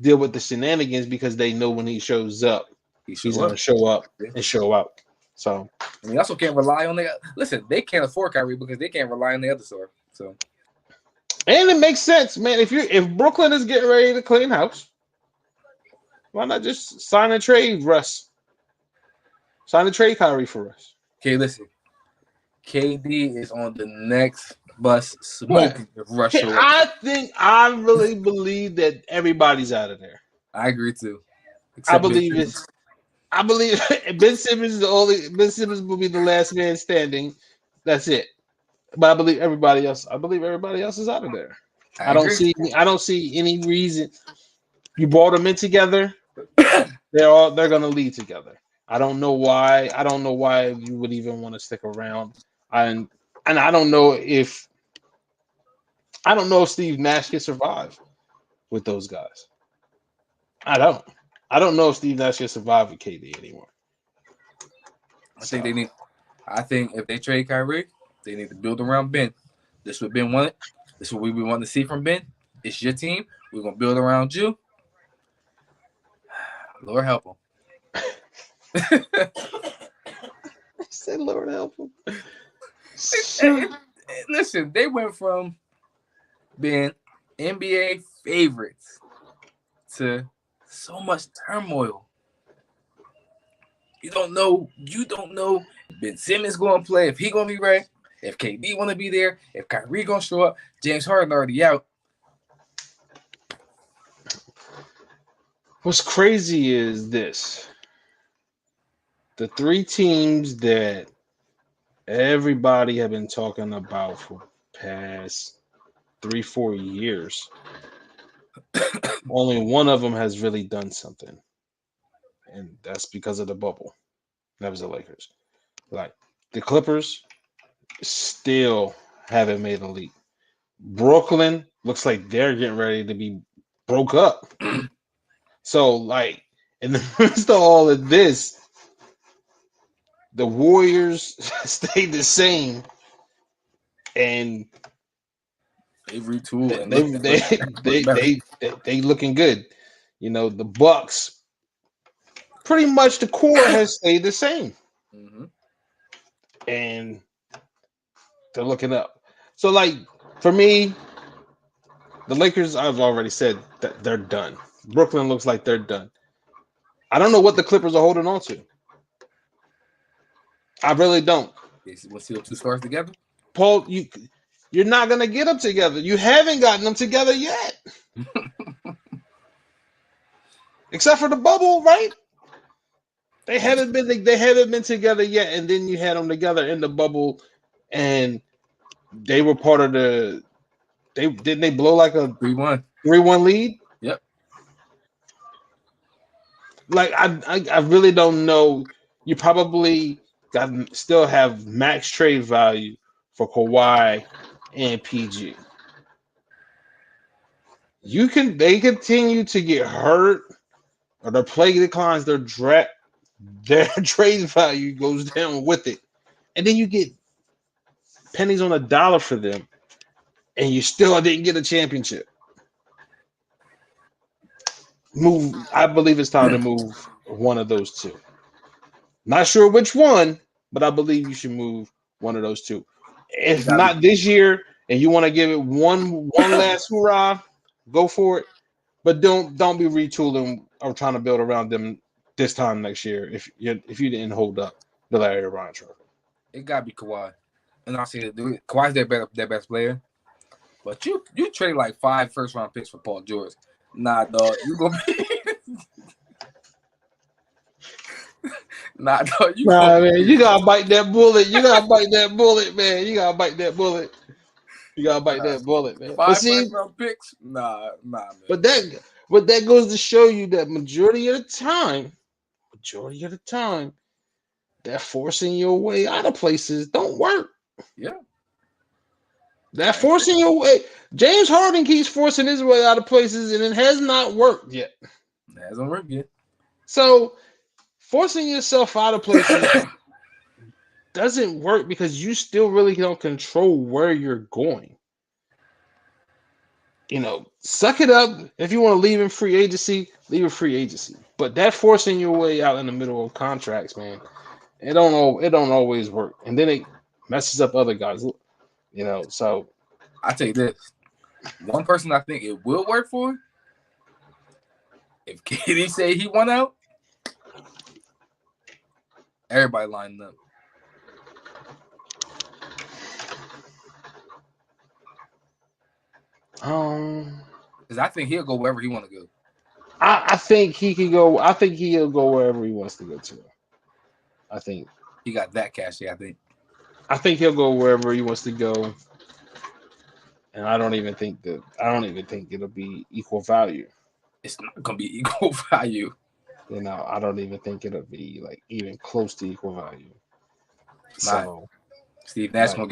A: the shenanigans because they know when he shows up,
B: he
A: he's
B: show
A: gonna
B: up.
A: show up
B: Yeah.
A: and show out. So
B: And they also can't rely on their listen. They can't afford Kyrie because they can't rely on the other star. So
A: and it makes sense, man. If Brooklyn is getting ready to clean house, why not just sign a trade, Russ? Sign a trade Kyrie for Russ.
B: okay, listen. KD is on the next bus
A: What?
B: smoking if Russ show up.
A: I really believe that everybody's out of there.
B: I agree too,
A: I
B: except Ben
A: believe
B: Simmons.
A: it's I believe Ben Simmons is the only Ben Simmons will be the last man standing. That's it. But I believe everybody else is out of there.
B: I agree.
A: I don't see any reason you brought them in together. They're gonna lead together. I don't know why. I don't know why you would even want to stick around. And I don't know if Steve Nash can survive with those guys. I don't. I don't know if Steve Nash can survive with KD anymore.
B: I think
A: So
B: they need. I think if they trade Kyrie, they need to build around Ben. This is what Ben wanted. This is what we want to see from Ben. It's your team. We're gonna build around you. Lord help him.
A: I said, Lord help him. Sure.
B: Listen, they went from being NBA favorites to so much turmoil. You don't know. You don't know if Ben Simmons going to play. If he going to be right. If KD want to be there. If Kyrie going to show up. James Harden already out.
A: What's crazy is this: the three teams that everybody have been talking about for past 3-4 years. Only one of them has really done something, and that's because of the bubble. That was the Lakers. Like the Clippers still haven't made a leap. Brooklyn looks like they're getting ready to be broke up. So, like, in the midst of all of this, the Warriors stayed the same, and
B: They retool and
A: they
B: look,
A: they
B: look
A: they
B: better.
A: they they looking good. You know, the Bucks, pretty much the core has stayed the same,
B: Mm-hmm.
A: and they're looking up. So, like, for me, the Lakers, I've already said that they're done. Brooklyn looks like they're done. I don't know what the Clippers are holding on to. I really don't.
B: We'll see the two stars together.
A: Paul, you're not gonna get them together. You haven't gotten them together yet, except for the bubble, right? They haven't been together yet, and then you had them together in the bubble, and they were part of the. They blow like a
B: 3-1.
A: 3-1 lead.
B: Yep.
A: Like I really don't know. You probably got still have max trade value for Kawhi and PG. They continue to get hurt or their play declines, their trade value goes down with it. And then you get pennies on a dollar for them and you still didn't get a championship. I believe it's time to move one of those two. Not sure which one, but I believe you should move one of those two.
B: It
A: If
B: gotta be.
A: not this year, and you want to give it one last hurrah, go for it. But don't be retooling or trying to build around them this time next year if you didn't hold up the Larry O'Brien trophy.
B: It gotta be Kawhi. And I say that Kawhi's their best player. But you trade like 5 first round picks for Paul George. Nah, dog. You gonna be nah, dog. You
A: Nah,
B: gonna
A: man,
B: be
A: you gotta bite that bullet. You gotta bite that bullet, man. You gotta bite that bullet. You gotta bite
B: nah.
A: that bullet, man. But
B: 5
A: see,
B: first round picks? Nah, man.
A: but that goes to show you that majority of the time, that forcing your way out of places don't work.
B: Yeah,
A: That
B: I agree.
A: forcing your way, James Harden keeps forcing his way out of places, and it has not worked yet.
B: It hasn't worked yet.
A: So forcing yourself out of places doesn't work because you still really don't control where you're going. Suck it up. If you want to leave in free agency, leave in free agency. But that forcing your way out in the middle of contracts, man, it don't always work. And then it messes up other guys. So
B: I tell you this. One person I think it will work for, if KD say he won out, everybody lining up. Because I think he'll go wherever he want to go.
A: I think he can go. I think he'll go wherever he wants to go to. I think.
B: He got that cash. I think.
A: I think he'll go wherever he wants to go. And I don't even think it'll be equal value.
B: It's not gonna be equal value.
A: I don't even think it'll be like even close to equal value. So
B: Steve Nash gonna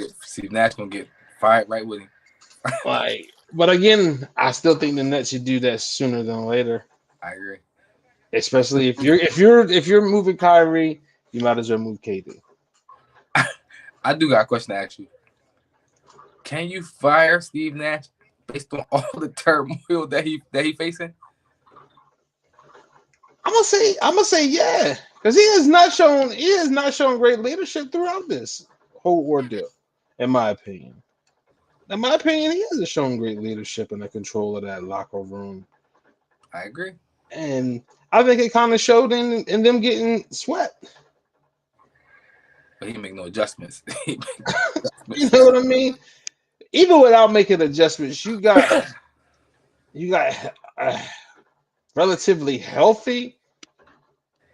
B: get fired right with him.
A: But again, I still think the Nets should do that sooner than later.
B: I agree.
A: Especially if you're moving Kyrie, you might as well move KD.
B: I do got a question to ask you. Can you fire Steve Nash based on all the turmoil that he facing?
A: I'm gonna say yeah, because he has not shown great leadership throughout this whole ordeal. In my opinion, he hasn't shown great leadership in the control of that locker room.
B: I agree,
A: and I think it kind of showed in them getting swept.
B: But he didn't make no adjustments.
A: You know what I mean? Even without making adjustments, you got relatively healthy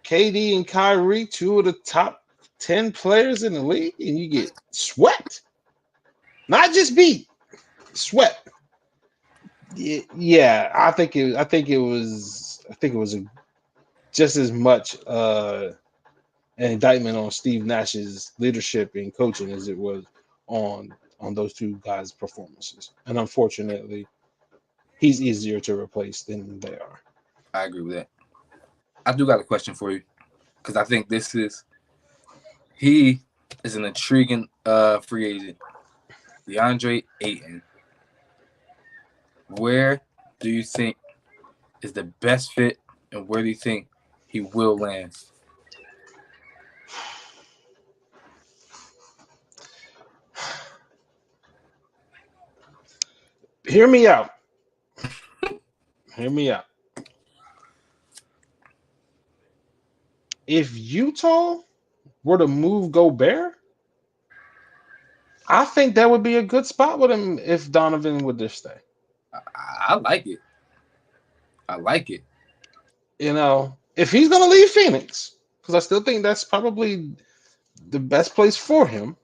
A: KD and Kyrie, two of the top 10 players in the league, and you get swept. Not just beat, swept. Yeah, I think it was just as much an indictment on Steve Nash's leadership and coaching as it was on those two guys' performances. And unfortunately, he's easier to replace than they are.
B: I agree with that. I do got a question for you, because I think he is an intriguing free agent. DeAndre Ayton. Where do you think is the best fit, and where do you think he will land?
A: Hear me out. If Utah were to move Gobert, I think that would be a good spot with him if Donovan would just stay.
B: I like it.
A: If he's going to leave Phoenix, because I still think that's probably the best place for him.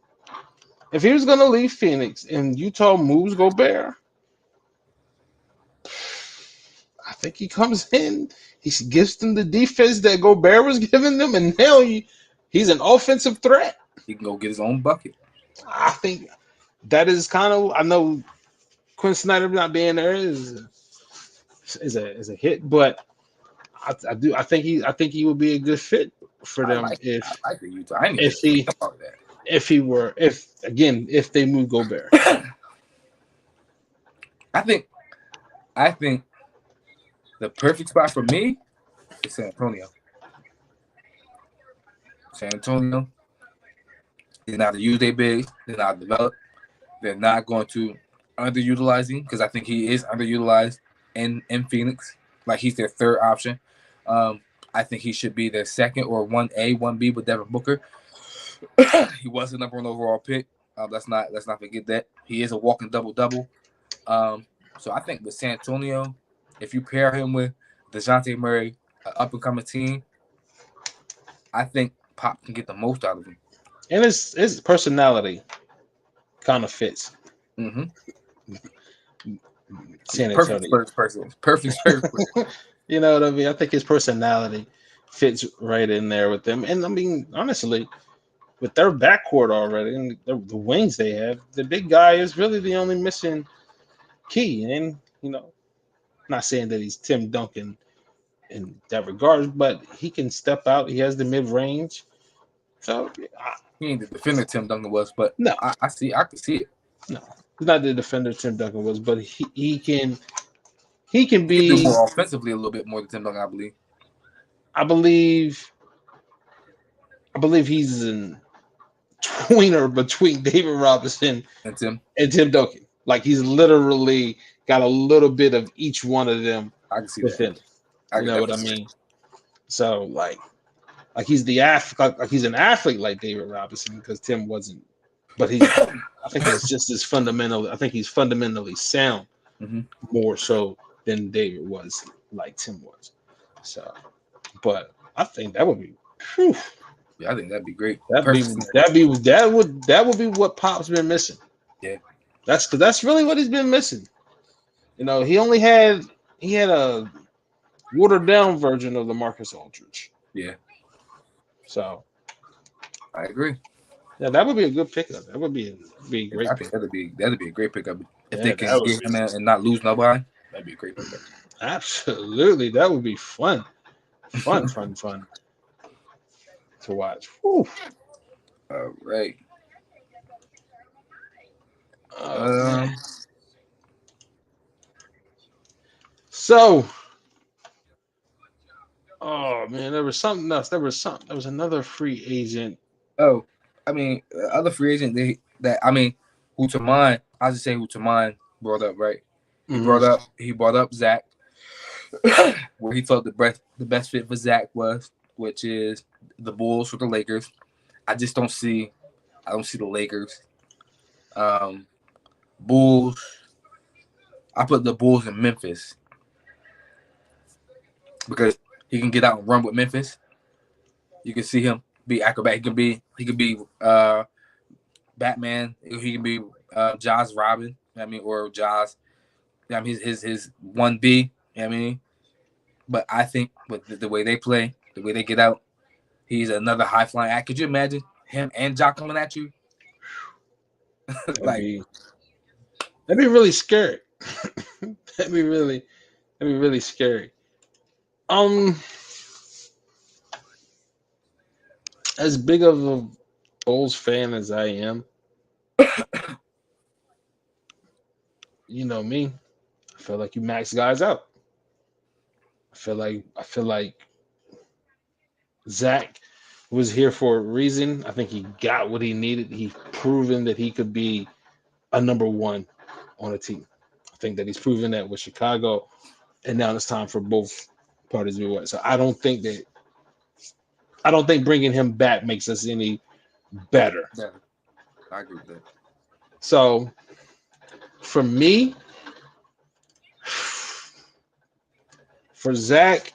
A: If he was going to leave Phoenix and Utah moves Gobert, I think he comes in, he gives them the defense that Gobert was giving them, and now he's an offensive threat.
B: He can go get his own bucket.
A: I think that is kind of, I know Quinn Snyder not being there is a hit, but I think he would be a good fit for them
B: I like the Utah. I didn't even think about that.
A: If they move Gobert.
B: I think the perfect spot for me is San Antonio. San Antonio is not to use their bigs. They're not developed. They're not going to underutilize him, because I think he is underutilized in Phoenix. Like, he's their third option. I think he should be their second or 1A, 1B with Devin Booker. He was the number one overall pick. Let's not forget that. He is a walking double-double. So I think with San Antonio, if you pair him with DeJounte Murray, an up-and-coming team, I think Pop can get the most out of him.
A: And his personality kind of fits.
B: Mm-hmm.
A: San
B: Perfect Spurs person.
A: You know what I mean? I think his personality fits right in there with them. And I mean, honestly, with their backcourt already and the wings they have, the big guy is really the only missing key. And, not saying that he's Tim Duncan in that regard, but he can step out. He has the mid-range. So
B: he ain't the defender Tim Duncan was, but
A: no,
B: I can see it.
A: No, He's not the defender Tim Duncan was, but he can
B: He can do
A: be.
B: more offensively a little bit more than Tim Duncan, I believe.
A: I believe he's in tweener between David Robinson
B: And Tim,
A: and Tim Duncan. Like he's literally got a little bit of each one of them
B: I can see that.
A: within.
B: I
A: You
B: can
A: know what I
B: definitely see
A: mean? So like he's the like he's an athlete like David Robinson because Tim wasn't. But I think he's just as fundamental. I think he's fundamentally sound
B: that. Hmm.
A: more so than David was, like Tim was. So, but I think that would be. Whew,
B: Yeah, I think that'd be great.
A: That'd be
B: Perfect scenario.
A: that would be what Pop's been missing.
B: Yeah.
A: That's really what he's been missing. You know, he had a watered down version of the Marcus Aldridge.
B: Yeah,
A: So
B: I agree.
A: yeah, that would be a good pickup. That would be a
B: I
A: great
B: think
A: pick.
B: that'd be a great pickup if they
A: Yeah,
B: can
A: that would
B: get him
A: be
B: in and not lose nobody. That'd be a great pickup.
A: absolutely that would be fun to watch. Whew.
B: All right.
A: Oh man. So, oh man, there was something else. There was another free agent.
B: Oh, I mean, other free agent who to mind. I just say who to mind brought up right. He brought up Zach, where he thought the best fit for Zach was, which is the Bulls for the Lakers. I don't see the Lakers. Bulls. I put the Bulls in Memphis because he can get out and run with Memphis. You can see him be acrobat. He can be Batman. He can be Josh Robin. I mean, or Josh. I mean, his 1B. I mean, but I think with the way they play, the way they get out, he's another high flying act. Could you imagine him and Jock coming at you?
A: That'd be really scary. that'd be really scary. As big of a Bulls fan as I am, you know me. I feel like you max guys out. I feel like Zach was here for a reason. I think he got what he needed. He's proven that he could be a number one on a team. I think that he's proven that with Chicago, and now it's time for both parties to be won. So I don't think bringing him back makes us any better.
B: Yeah, I agree with that.
A: So for me, for Zach,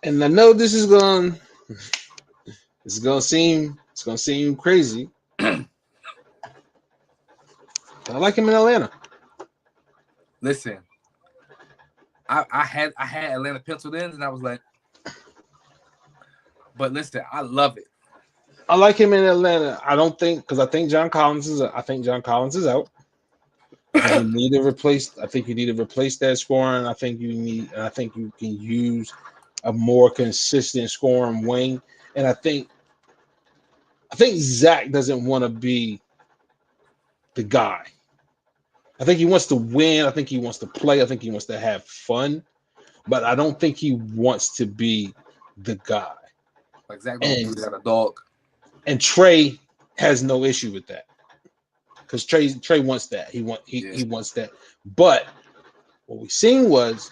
A: and I know this is going to seem crazy. I like him in Atlanta.
B: Listen, I had Atlanta penciled in, and I was like, but listen, I love it.
A: I like him in Atlanta. I think John Collins is out. I think you need to replace that scoring. I think you can use a more consistent scoring wing. And I think Zach doesn't want to be the guy. I think he wants to win. I think he wants to play. I think he wants to have fun. But I don't think he wants to be the guy.
B: Like Zach don't got a dog.
A: And Trey has no issue with that. Because Trey wants that. He wants that. But what we seen was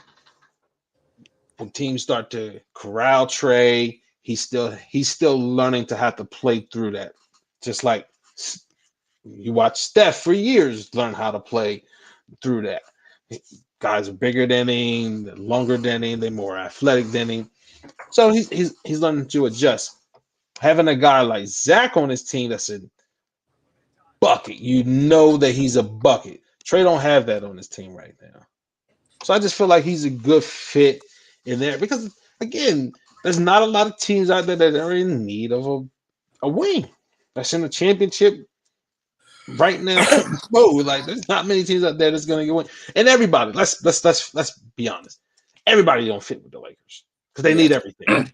A: when teams start to corral Trey, he's still learning to have to play through that. Just like you watch Steph for years learn how to play through that. Guys are bigger than him, they're longer than him, they're more athletic than him. So he's learning to adjust. Having a guy like Zach on his team that's a bucket, you know that he's a bucket. Trey don't have that on his team right now. So I just feel like he's a good fit in there because, again, there's not a lot of teams out there that are in need of a wing that's in the championship right now. Like there's not many teams out there that's going to get win. And everybody, let's be honest, everybody don't fit with the Lakers because they need everything.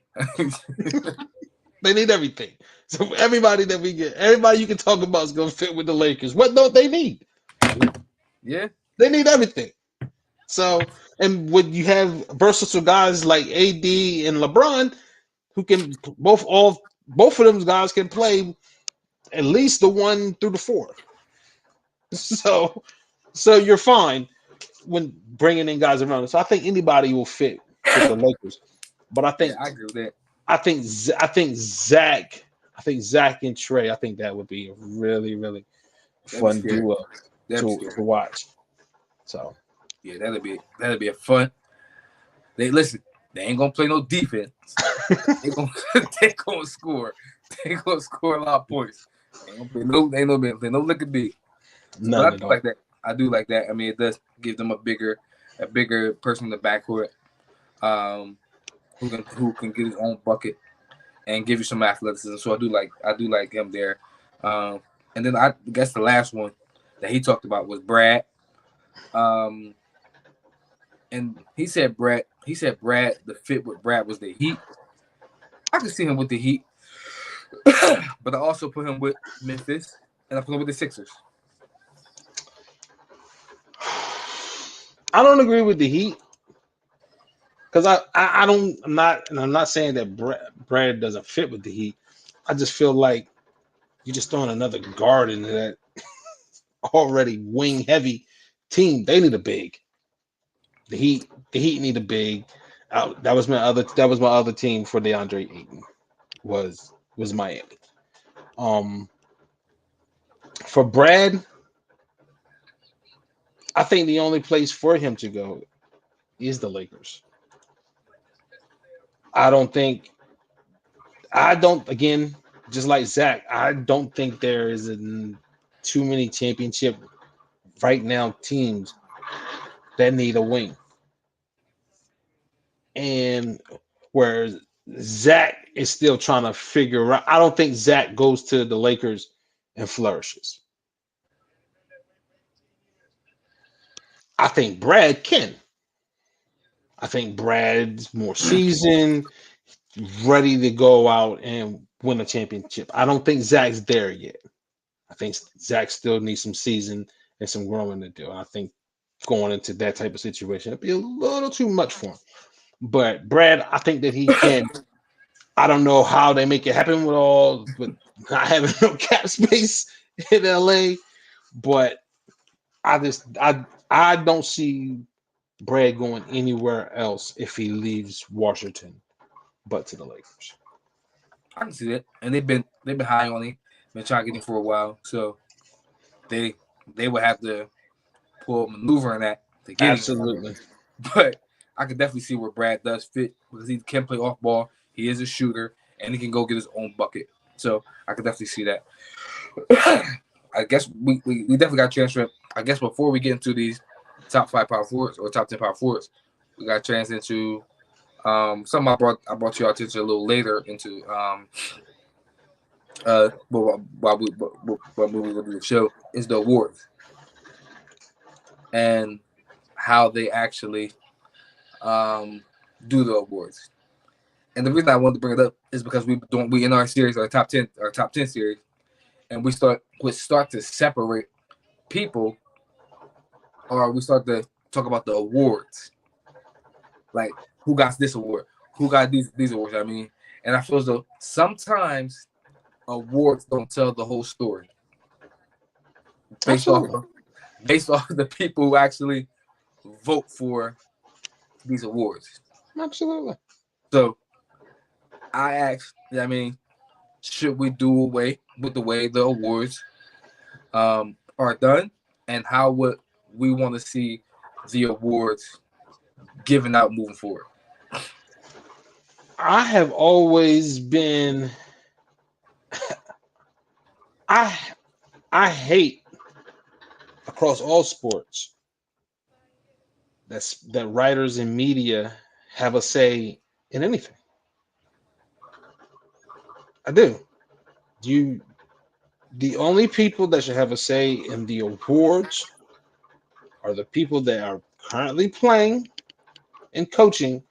A: They need everything. So everybody that we get, everybody you can talk about is gonna fit with the Lakers. What don't they need?
B: Yeah, yeah,
A: They need everything. So and when you have versatile guys like AD and LeBron who can both of them guys can play at least the one through the four. So so you're fine when bringing in guys around. So I think anybody will fit with the Lakers. But
B: yeah. I agree with that.
A: I think Zach and Trey. I think that would be a really really
B: That'd be
A: fun
B: scary.
A: duo
B: That'd be
A: to
B: scary.
A: watch. So
B: Yeah, that'd be a fun. They listen. They ain't gonna play no defense. They gonna they gonna score. They gonna score a lot of points. They ain't gonna play no. They ain't no play no lick of D. So, but I
A: none
B: do
A: at all.
B: like that. I do like that. I mean, it does give them a bigger person in the backcourt, um, who can get his own bucket and give you some athleticism. So I do like him there. Um, and then I guess the last one that he talked about was Brad. Um, and he said Brad the fit with Brad was the Heat. I could see him with the Heat, but I also put him with Memphis and I put him with the Sixers.
A: I don't agree with the Heat because I don't I'm not and I'm not saying that Brad doesn't fit with the Heat. I just feel like you're just throwing another guard into that already wing heavy team. They need a big. The Heat need a big. That was my other team for DeAndre Ayton was Miami. Um, for Brad, I think the only place for him to go is the Lakers. I don't think I don't again just like Zach. I don't think there is too many championship right now teams that need a wing, and where Zach is still trying to figure out. I don't think Zach goes to the Lakers and flourishes. I think Brad can. I think Brad's more seasoned, ready to go out and win a championship. I don't think Zach's there yet. I think Zach still needs some season and some growing to do. I think going into that type of situation, it'd be a little too much for him. But Brad, I think that he can. I don't know how they make it happen with not having no cap space in LA, but I don't see Brad going anywhere else if he leaves Washington but to the Lakers.
B: I can see that, and they've been high on him, been trying to get him for a while. So they they would have to pull a maneuver in that to get him down there.
A: Absolutely.
B: But I could definitely see where Brad does fit because he can play off ball. He is a shooter, and he can go get his own bucket. So I could definitely see that. I guess we definitely got to transfer. I guess before we get into these top 5 power forwards or top 10 power forwards, we got to trans into something I brought you all attention a little later into while we were doing the show is the awards and how they actually um do the awards. And the reason I wanted to bring it up is because we in our series, our top 10 series, and we start to separate people, or we start to talk about the awards, like who got this award, who got these awards. I mean, and I feel as though sometimes awards don't tell the whole story based off
A: Absolutely.
B: of based off of the people who actually vote for these awards.
A: Absolutely.
B: So I asked, I mean, should we do away with the way the awards are done, and how would we want to see the awards given out moving forward?
A: I have always been I I hate across all sports that writers and media have a say in anything. I do. You the only people that should have a say in the awards are the people that are currently playing and coaching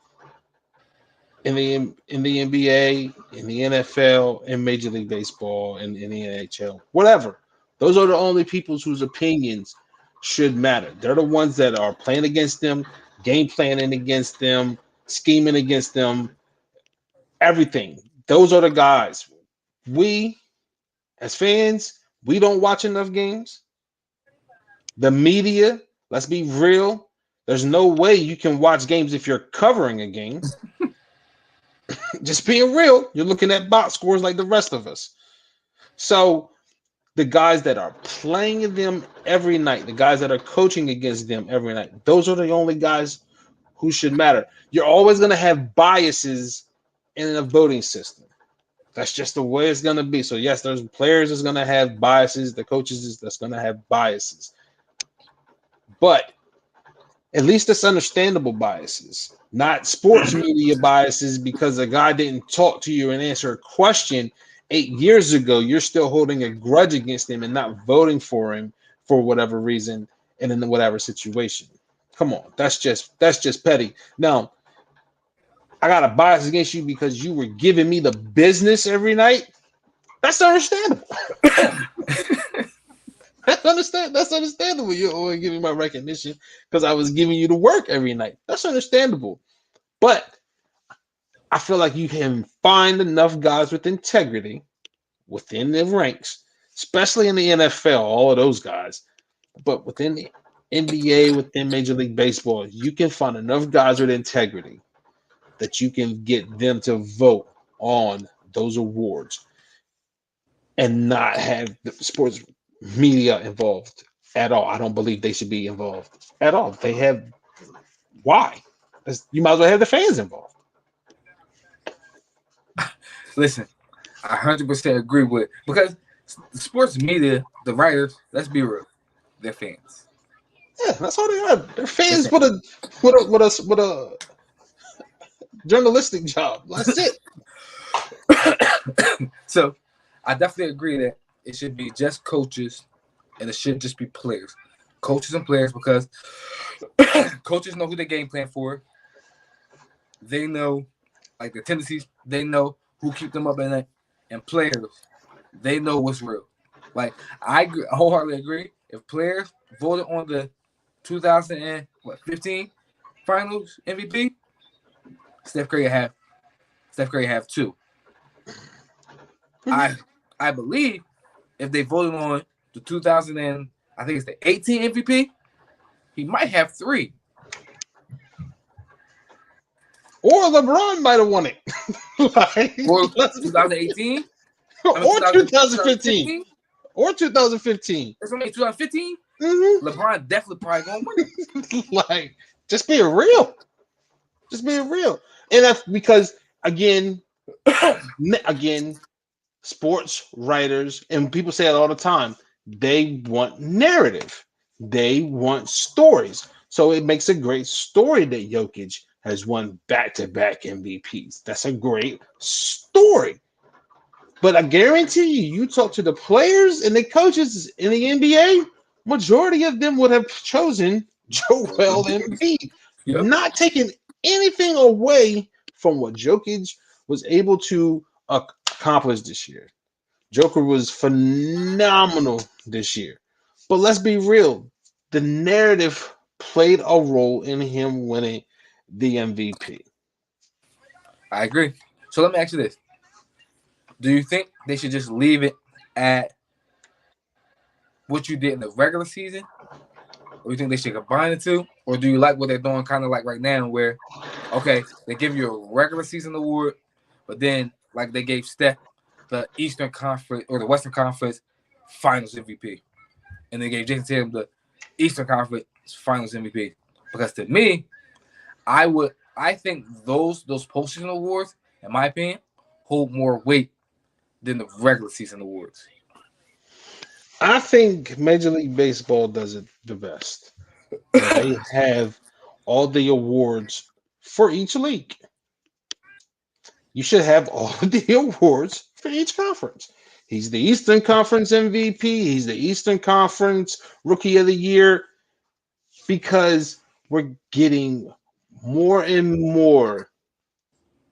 A: in the NBA, in the NFL, in Major League Baseball, and in the NHL, whatever. Those are the only people whose opinions should matter. They're the ones that are playing against them, game planning against them, scheming against them, everything. Those are the guys. We, as fans, we don't watch enough games. The media, let's be real. There's no way you can watch games if you're covering a game. Just being real, you're looking at box scores like the rest of us. So the guys that are playing them every night, the guys that are coaching against them every night, those are the only guys who should matter. You're always going to have biases in a voting system. That's just the way it's going to be. So yes, there's players that's going to have biases. The coaches that's going to have biases. But at least it's understandable biases, not sports media biases because a guy didn't talk to you and answer a question 8 years ago. You're still holding a grudge against him and not voting for him for whatever reason and in whatever situation. Come on, that's just petty. Now, I got a bias against you because you were giving me the business every night. That's understandable. That's understandable. You're only giving my recognition because I was giving you the work every night. That's understandable. But I feel like you can find enough guys with integrity within the ranks, especially in the NFL, all of those guys. But within the NBA, within Major League Baseball, you can find enough guys with integrity that you can get them to vote on those awards and not have the sports media involved at all. I don't believe they should be involved at all. They have why? You might as well have the fans involved.
B: Listen, I 100% agree with because the sports media, the writers, let's be real, they're fans.
A: Yeah, that's all they are. They're fans with a journalistic job. That's it.
B: So I definitely agree that it should be just coaches and it should just be players. Coaches and players because coaches know who they game plan for. They know like the tendencies, they know who keep them up at night. And players, they know what's real. Like I wholeheartedly agree. If players voted on the 2015 finals MVP, Steph Curry have two. I believe if they voted on the 2000 and I think it's the 18 MVP, he might have three.
A: Or LeBron might have won it.
B: Or 2018.
A: Or 2015. Or 2015.
B: That's what I mean, 2015.
A: Mm-hmm.
B: LeBron definitely probably gonna win it.
A: Like, just being real. Just being real. And that's because again, sports writers and people say it all the time, they want narrative. They want stories. So it makes a great story that Jokic has won back-to-back MVPs. That's a great story. But I guarantee you talk to the players and the coaches in the NBA, majority of them would have chosen Joel Embiid.
B: Yep.
A: Not taking anything away from what Jokic was able to accomplish this year. Joker was phenomenal this year. But let's be real. The narrative played a role in him winning the MVP.
B: I agree. So let me ask you this. Do you think they should just leave it at what you did in the regular season? Or you think they should combine the two? Or do you like what they're doing kind of like right now where, okay, they give you a regular season award, but then like they gave Steph the Eastern Conference or the Western Conference Finals MVP. And they gave Jason Tatum the Eastern Conference Finals MVP. Because to me, I think those postseason awards, in my opinion, hold more weight than the regular season awards.
A: I think Major League Baseball does it the best. They have all the awards for each league. You should have all the awards for each conference. He's the Eastern Conference MVP. He's the Eastern Conference Rookie of the Year because we're getting more and more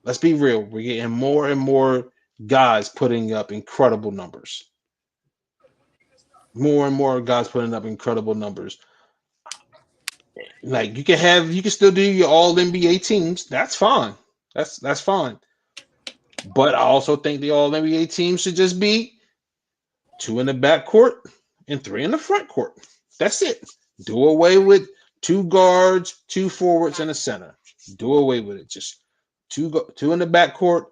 A: Let's be real. We're getting more and more guys putting up incredible numbers. More and more guys putting up incredible numbers. Like you can still do your all NBA teams. That's fine. That's fine. But I also think the all NBA team should just be two in the back court and three in the front court. That's it. Do away with two guards, two forwards, and a center. Do away with it. Just two in the back court,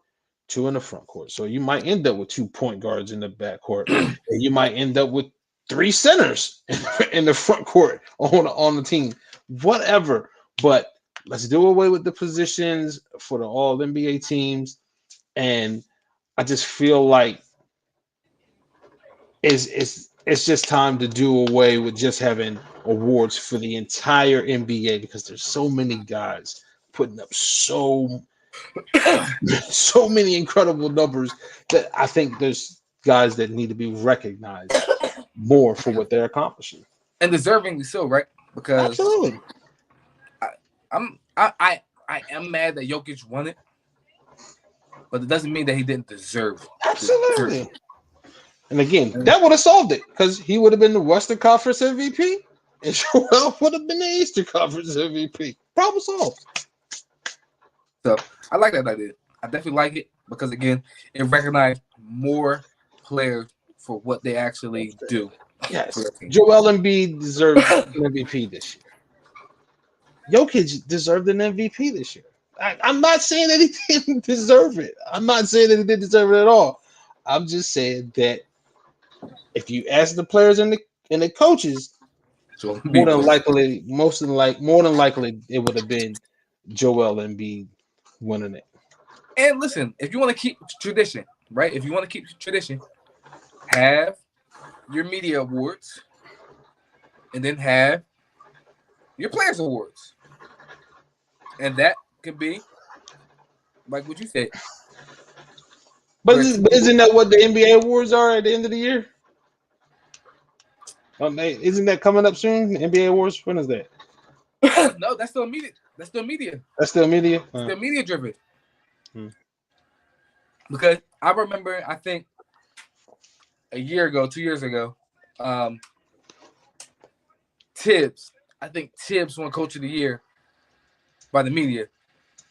A: two in the front court. So you might end up with 2 point guards in the back court, and you might end up with three centers in the front court on the team. Whatever. But let's do away with the positions for the all NBA teams. And I just feel like it's just time to do away with just having awards for the entire NBA because there's so many guys putting up so many incredible numbers that I think there's guys that need to be recognized more for what they're accomplishing.
B: And deservingly so, right? Because
A: absolutely.
B: I am mad that Jokic won it, but it doesn't mean that he didn't deserve.
A: Absolutely. And again, that would have solved it because he would have been the Western Conference MVP, and Joel would have been the Eastern Conference MVP. Problem solved.
B: So I like that idea. I definitely like it because again, it recognized more players for what they actually do.
A: Yes, Joel Embiid deserved an MVP this year. Jokic deserved an MVP this year. I'm not saying that he didn't deserve it. I'm not saying that he didn't deserve it at all. I'm just saying that if you ask the players and the coaches, more than likely, it would have been Joel Embiid winning it.
B: And listen, if you want to keep tradition, right? If you want to keep tradition, have your media awards, and then have your players awards, and that could be like what you said.
A: But isn't that what the NBA awards are at the end of the year? Isn't that coming up soon? The NBA awards? When is that?
B: No, that's still media. That's still media.
A: Still
B: media driven. Because I remember, I think a year ago, 2 years ago, Tibbs. I think Tibbs won Coach of the Year by the media,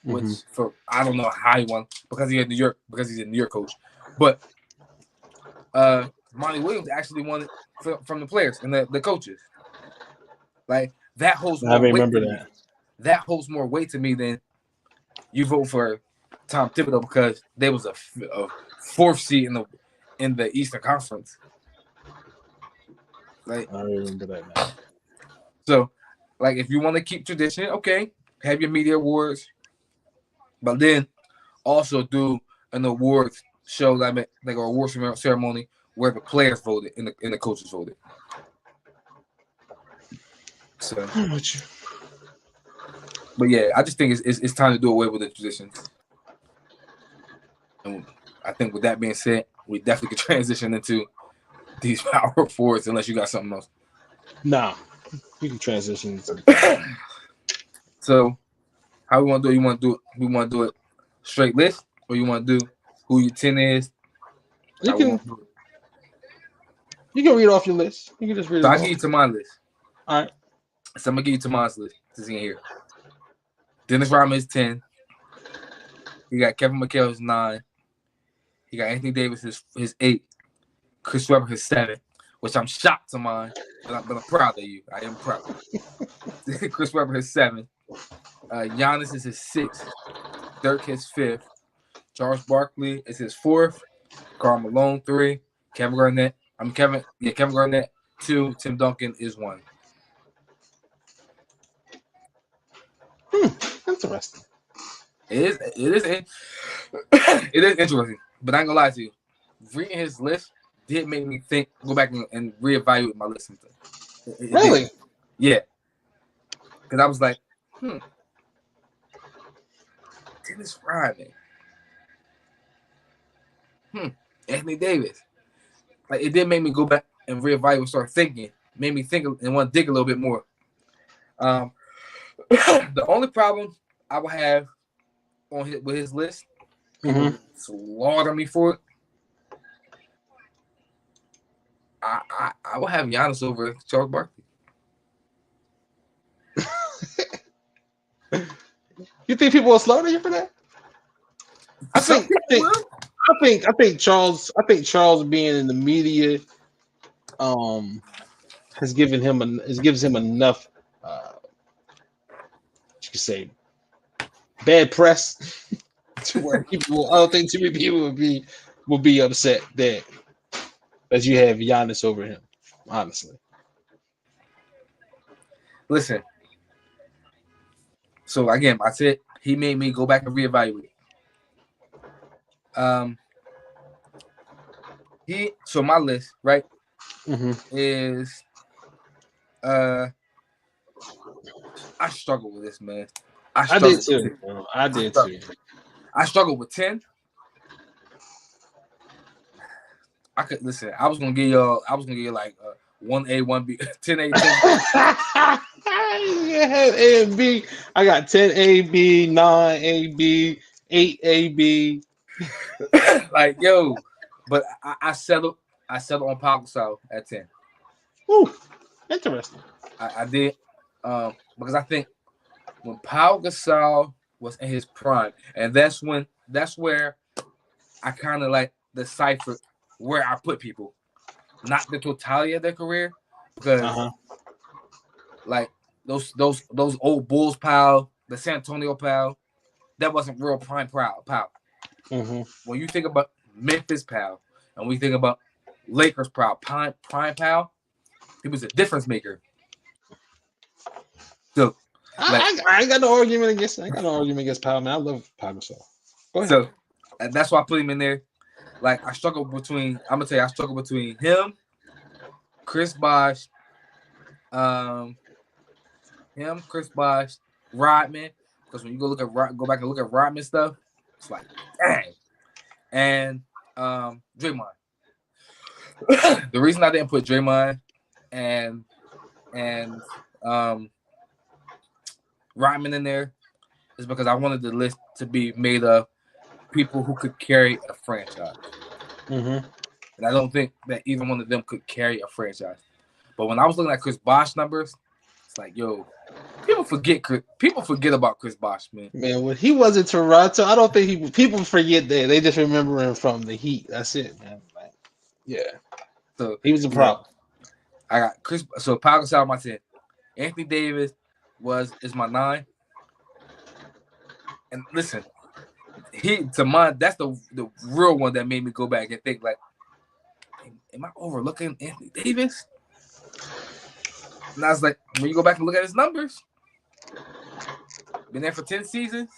B: which for I don't know how he won because he's a New York coach, but Monty Williams actually won it from the players and the coaches. Like that holds more weight to me. That holds more weight to me than you vote for Tom Thibodeau because there was a fourth seed in the Eastern Conference. Like
A: I remember that now.
B: So, like, if you want to keep tradition, okay, have your media awards, but then also do an awards show, like an awards ceremony where the players voted and the coaches voted. So, but yeah, I just think it's time to do away with the traditions. And I think with that being said, we definitely could transition into these power forwards unless you got something else.
A: Nah, we can transition.
B: So, how we want to do it? We want to do it straight list, or you want to do who your 10 is?
A: You can read off your list. You can just read it.
B: So I give you to my list.
A: All right.
B: So I'm gonna give you to my list. This in here. Dennis Rodman is 10. You got Kevin McHale is 9. You got Anthony Davis his 8. Chris Webber his 7, which I'm shocked to mine, but I'm proud of you. I am proud. Chris Webber his 7. Giannis is his 6th. Dirk his 5th. Charles Barkley is his 4th. Karl Malone 3. Kevin Garnett 2. Tim Duncan is 1.
A: Interesting.
B: It is interesting, but I ain't gonna lie to you. Reading his list did make me go back and reevaluate my list.
A: Really?
B: Yeah. Because I was like, Dennis Rodman. Anthony Davis. Like it did make me go back and reevaluate, start thinking. Made me think and want to dig a little bit more. The only problem I would have with his list People
A: Mm-hmm.
B: slaughter me for it. I will have Giannis over Charles Barkley.
A: You think people will slaughter you for that? I
B: Some
A: think, I
B: people
A: think,
B: will.
A: I think Charles being in the media, um, has gives him enough, you could say, bad press to where I don't think too many people would be upset that you have Giannis over him. Honestly.
B: Listen. So again, I said he made me go back and reevaluate. Um, so my list right
A: Mm-hmm.
B: is uh I struggle with this, man. I
A: I did
B: struggle with
A: too.
B: it.
A: Bro. I
B: I
A: did
B: struggle.
A: too.
B: I struggle with 10. I could listen. I was gonna give y'all. I was gonna give you like 1A, 1B, 10A, 10B.
A: Yeah, A and B. I got 10 AB, 9 AB, 8 AB.
B: Like yo, but I settled. I settled on Pau Gasol at 10.
A: Whew, interesting.
B: I did because I think when Pau Gasol was in his prime, and that's where I kind of like deciphered where I put people, not the totality of their career, because
A: Uh-huh.
B: like those old Bulls Pau, the San Antonio Pau, that wasn't real prime Pau.
A: Mm-hmm.
B: When you think about Memphis Pau, and we think about Lakers Pau, prime Pau, he was a difference maker. So like
A: I ain't got no argument against. I ain't got no argument against Powell, man. I love Powell. So go ahead.
B: so and that's why I put him in there. Like I struggle between. I'm gonna tell you, I struggle between him, Chris Bosh, um, Chris Bosh, Rodman. Because when you go back and look at Rodman stuff, it's like dang. And Draymond. The reason I didn't put Draymond and and um Rodman in there is because I wanted the list to be made of people who could carry a franchise.
A: Mm-hmm.
B: And I don't think that either one of them could carry a franchise. But when I was looking at Chris Bosh numbers, it's like, yo, people forget about Chris Bosh, man.
A: Man, when he was in Toronto, I don't think people forget that. They just remember him from the Heat. That's it, man. Like, yeah,
B: So,
A: he was a
B: you know,
A: problem.
B: I got Chris. So Pau Gasol my 10. Anthony Davis is my 9. And listen, that's the real one that made me go back and think like, am I overlooking Anthony Davis? And I was like, when you go back and look at his numbers, been there for 10 seasons.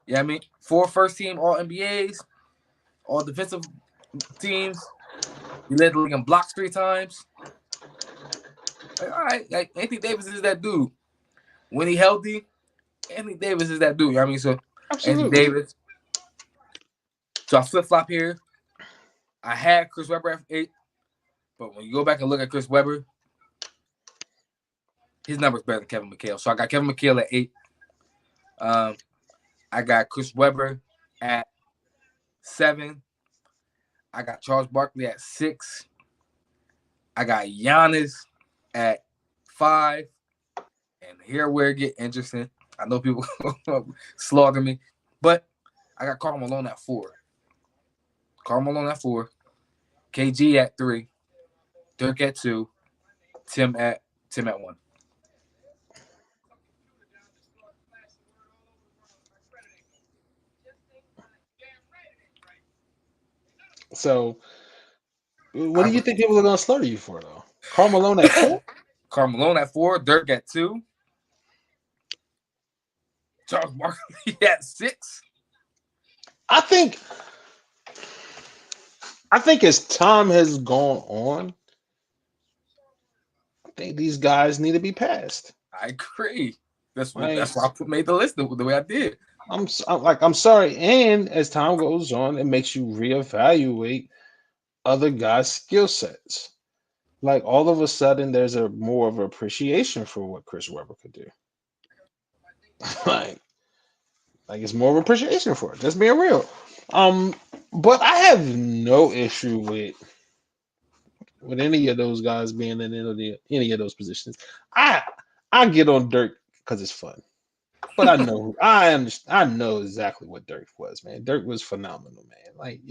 B: Yeah, I mean, 4 first team All NBAs, all defensive teams. He led the league in blocks 3 times. Like, all right, like Anthony Davis is that dude. When he healthy, Anthony Davis is that dude. You know what I mean? So Anthony
A: Absolutely.
B: Davis. So I flip flop here. I had Chris Webber at 8, but when you go back and look at Chris Webber, his number's better than Kevin McHale. So I got Kevin McHale at 8. I got Chris Webber at 7. I got Charles Barkley at 6. I got Giannis at 5. And here where it get interesting. I know people slaughter me, but I got Karl Malone at 4. Karl Malone at 4. KG at 3. Dirk at 2. Tim at 1.
A: So, what do you think people are gonna slaughter you for, though? Karl Malone at 4.
B: Karl Malone at 4. Dirk at 2. Charles Barkley at 6.
A: I think. I think as time has gone on, I think these guys need to be passed.
B: I agree. That's why
A: Right?
B: I made the list the way I did.
A: I'm sorry, and as time goes on, it makes you reevaluate other guys' skill sets. Like all of a sudden, there's a more of appreciation for what Chris Webber could do. like, Like it's more of appreciation for it. Just being real. Um, but I have no issue with any of those guys being in any of those positions. I I get on Dirk because it's fun. But I know exactly what Dirk was, man. Dirk was phenomenal, man. Like,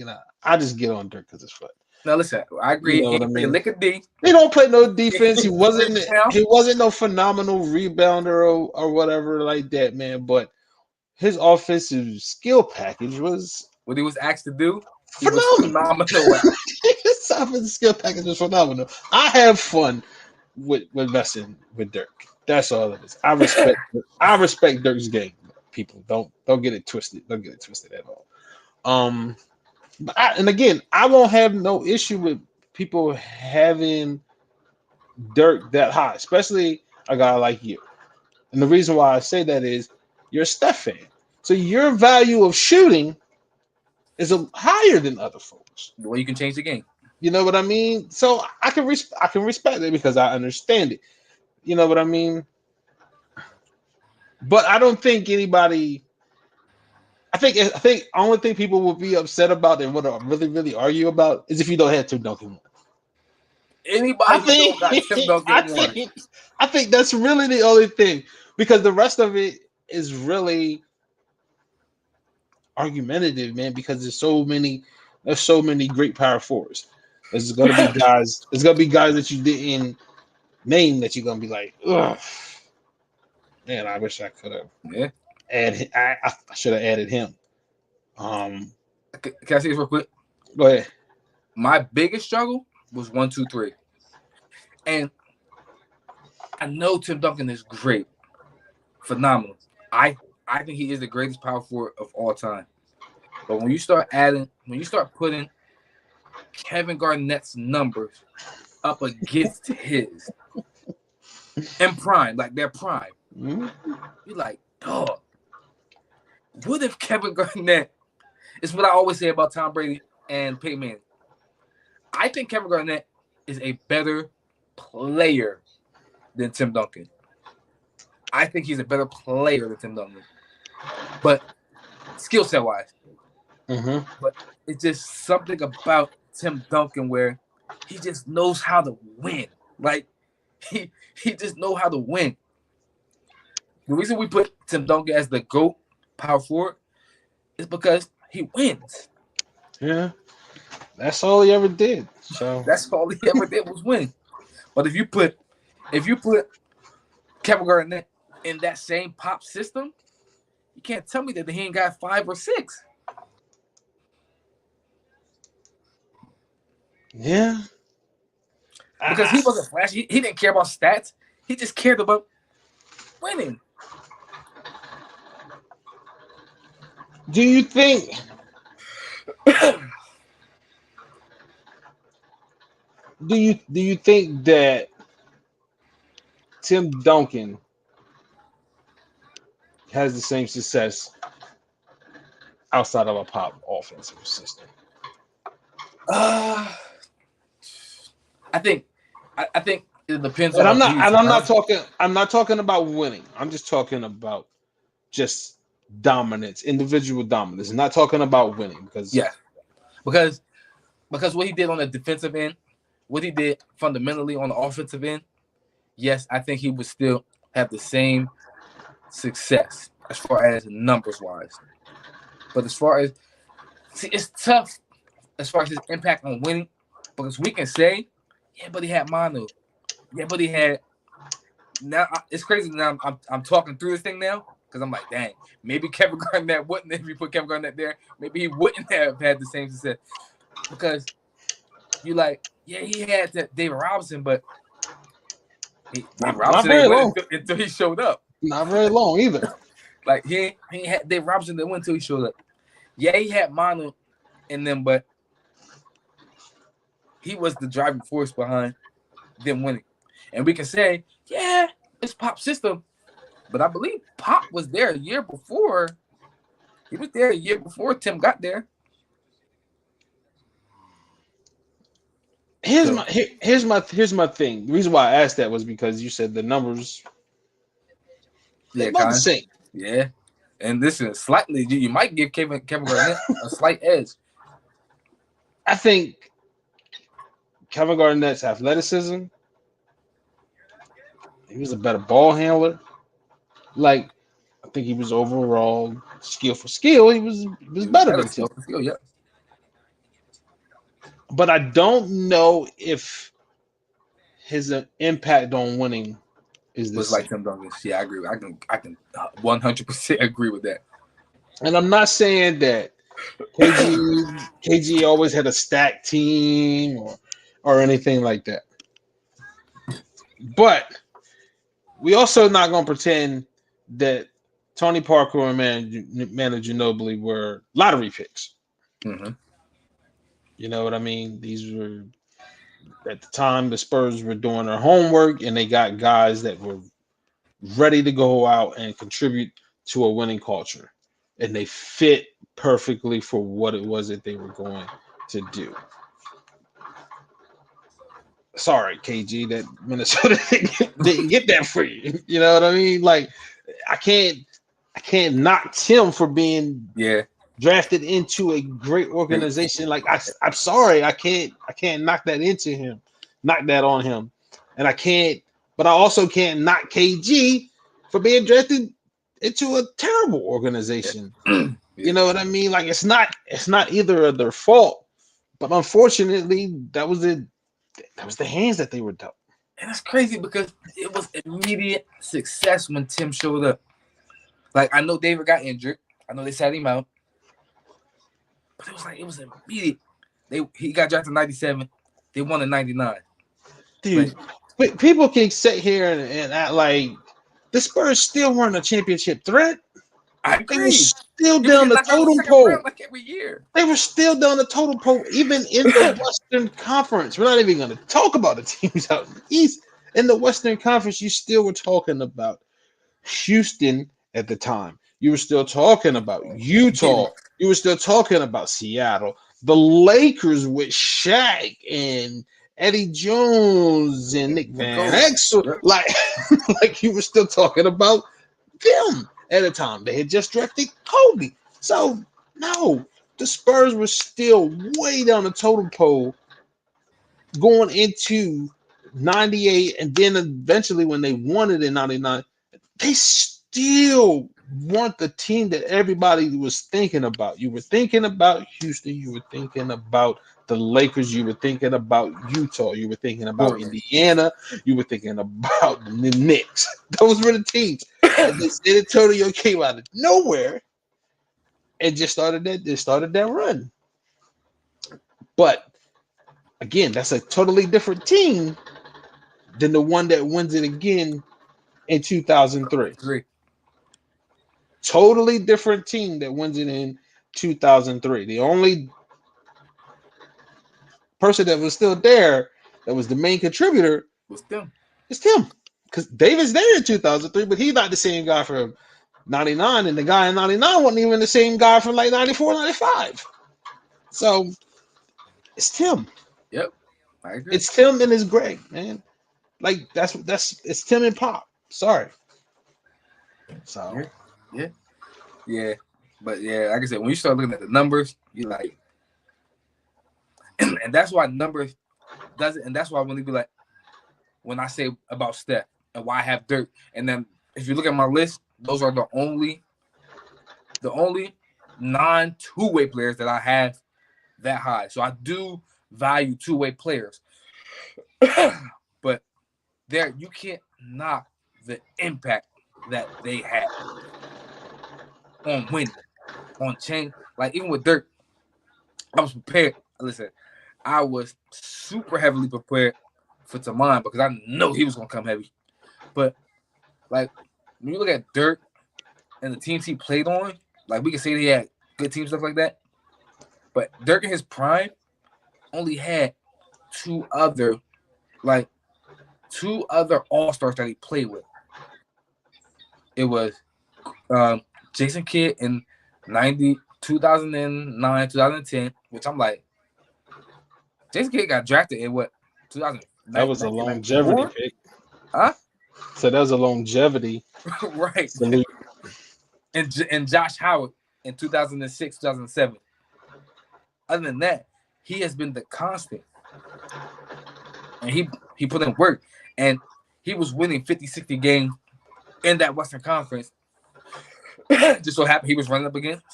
A: I just get on Dirk because it's fun.
B: Now listen, I
A: You
B: agree.
A: know
B: He
A: what I
B: ain't play a
A: mean?
B: lick of D.
A: He don't play no
B: He
A: defense.
B: ain't play rebound.
A: He wasn't no phenomenal rebounder or whatever like that, man. But his offensive skill package was
B: What he was asked to do, he was
A: phenomenal.
B: phenomenal at.
A: His offensive skill package was phenomenal. I have fun with messing with Dirk. That's all it is. I respect Dirk's game. People don't get it twisted. Don't get it twisted at all. Um, and again, I won't have no issue with people having Dirk that high, especially a guy like you. And the reason why I say that is you're a Steph fan, so your value of shooting is higher than other folks.
B: The way you can change the game.
A: You know what I mean? So I can respect it because I understand it. You know what I mean? But I don't think anybody. I think only thing people would be upset about and would really argue about is if you don't have Tim Duncan. I
B: Anybody who
A: think
B: don't got Tim
A: I
B: Duncan one.
A: think I think that's really the only thing because the rest of it is really argumentative, man. Because there's so many great power forwards. There's gonna be guys. There's gonna be guys that you didn't name that you're gonna be like, ugh, man. I wish I could have
B: Yeah.
A: added. I should have added him. Um,
B: Can I say this real quick?
A: Go ahead.
B: My biggest struggle was 1, 2, 3. And I know Tim Duncan is great. Phenomenal. I think he is the greatest power forward of all time. But when you start putting Kevin Garnett's numbers up against his in prime, like their prime, you're like, dog, what if Kevin Garnett is what I always say about Tom Brady and Peyton Manning. I think Kevin Garnett is a better player than Tim Duncan. I think he's a better player than Tim Duncan. But skill set wise. But it's just something about Tim Duncan where he just knows how to win. Like he just knows how to win. The reason we put Tim Duncan as the GOAT power forward is because he wins.
A: Yeah, that's all he ever did. So
B: that's all he ever did was win. But if you put Kevin Garnett in that same pop system, you can't tell me that he ain't got 5 or 6.
A: Yeah.
B: Because he wasn't flashy. He didn't care about stats. He just cared about winning.
A: Do you think do you think that Tim Duncan has the same success outside of a pop offensive system?
B: I think it depends
A: And
B: on
A: I'm not talking about winning. I'm just talking about just dominance, individual dominance. I'm not talking about winning because
B: because what he did on the defensive end, what he did fundamentally on the offensive end, yes, I think he would still have the same success as far as numbers wise. But as far as it's tough as far as his impact on winning, because we can say, yeah, but he had Manu. Yeah, but he had. Now it's crazy. Now I'm talking through this thing now because I'm like, dang, maybe Kevin Garnett wouldn't, if you put Kevin Garnett there, maybe he wouldn't have had the same success because you like, yeah, he had that David Robinson, but David Robinson ain't win until he showed up.
A: Not very long either.
B: Like he ain't had David Robinson that win until he showed up. Yeah, he had Manu in them, but he was the driving force behind them winning. And we can say, yeah, it's Pop system. But I believe Pop was there a year before. He was there a year before Tim got there.
A: Here's my thing. The reason why I asked that was because you said the numbers
B: they're
A: about the same.
B: Yeah. And listen, slightly, you might give Kevin Garnett a slight edge.
A: I think Kevin Garnett's athleticism, he was a better ball handler. Like, I think he was overall skill for skill. He was
B: He was
A: better
B: better
A: than Tim.
B: skill for skill, yeah.
A: But I don't know if his impact on winning is the
B: Was like
A: same.
B: Tim Duncan. Yeah, I agree. I can 100% agree with that.
A: And I'm not saying that KG always had a stacked team or anything like that. But we also not gonna pretend that Tony Parker and Manu Ginobili were lottery picks.
B: Mm-hmm.
A: You know what I mean? These were at the time the Spurs were doing their homework and they got guys that were ready to go out and contribute to a winning culture. And they fit perfectly for what it was that they were going to do. Sorry, KG, that Minnesota didn't get that for you. You know what I mean? Like, I can't knock Tim for being drafted into a great organization. Like, I'm sorry, I can't knock that into him, knock that on him, and but I also can't knock KG for being drafted into a terrible organization. You know what I mean? Like, it's not either of their fault, but unfortunately, that was the hands that they were dealt.
B: And that's crazy because it was immediate success when Tim showed up. Like, I know David got injured. I know they sat him out. But it was immediate. He got drafted in 97. They won in 99.
A: Dude, but people can sit here and act like the Spurs still weren't a championship threat.
B: I agree.
A: They were still down the totem pole.
B: Like every year.
A: They were still down the totem pole, even in the Western Conference. We're not even going to talk about the teams out in the East. In the Western Conference, you still were talking about Houston at the time. You were still talking about Utah. You were still talking about Seattle. The Lakers with Shaq and Eddie Jones and Nick Van Exel. Like you were still talking about them at the time. They had just drafted Kobe. So, no, the Spurs were still way down the totem pole going into 98. And then eventually when they won it in 99, they still weren't the team that everybody was thinking about. You were thinking about Houston. You were thinking about the Lakers. You were thinking about Utah. You were thinking about Indiana. You were thinking about the Knicks. Those were the teams. And then San Antonio came out of nowhere and just started that run. But again, that's a totally different team than the one that wins it again in 2003. Totally different team that wins it in 2003. The only person that was still there that was the main contributor
B: was Tim.
A: It's Tim. Because David's there in 2003, but he's not the same guy from 99, and the guy in 99 wasn't even the same guy from like 94, 95. So it's Tim.
B: Yep. I agree.
A: It's Tim and it's Greg, man. Like that's it's Tim and Pop. Sorry. So
B: yeah. But yeah, like I said, when you start looking at the numbers, you're like, and that's why numbers doesn't, and that's why when they be like, when I say about Steph and why I have Dirk, and then if you look at my list, those are the only non-two-way players that I have that high. So I do value two-way players, but there you can't knock the impact that they had on winning, on change. Like even with Dirk, I was prepared. Listen, I was super heavily prepared for Taman because I know he was gonna come heavy. But like when you look at Dirk and the teams he played on, like we can say he had good teams, stuff like that. But Dirk in his prime only had two other All-Stars that he played with. It was Jason Kidd in 2009, 2010, which I'm like, Jason Kidd got drafted in what, 2000?
A: That was a longevity pick.
B: Huh?
A: So that was a longevity.
B: Right.
A: Salute.
B: and Josh Howard in 2006, 2007. Other than that, he has been the constant. And he put in work. And he was winning 50, 60 games in that Western Conference. Just so happened he was running up against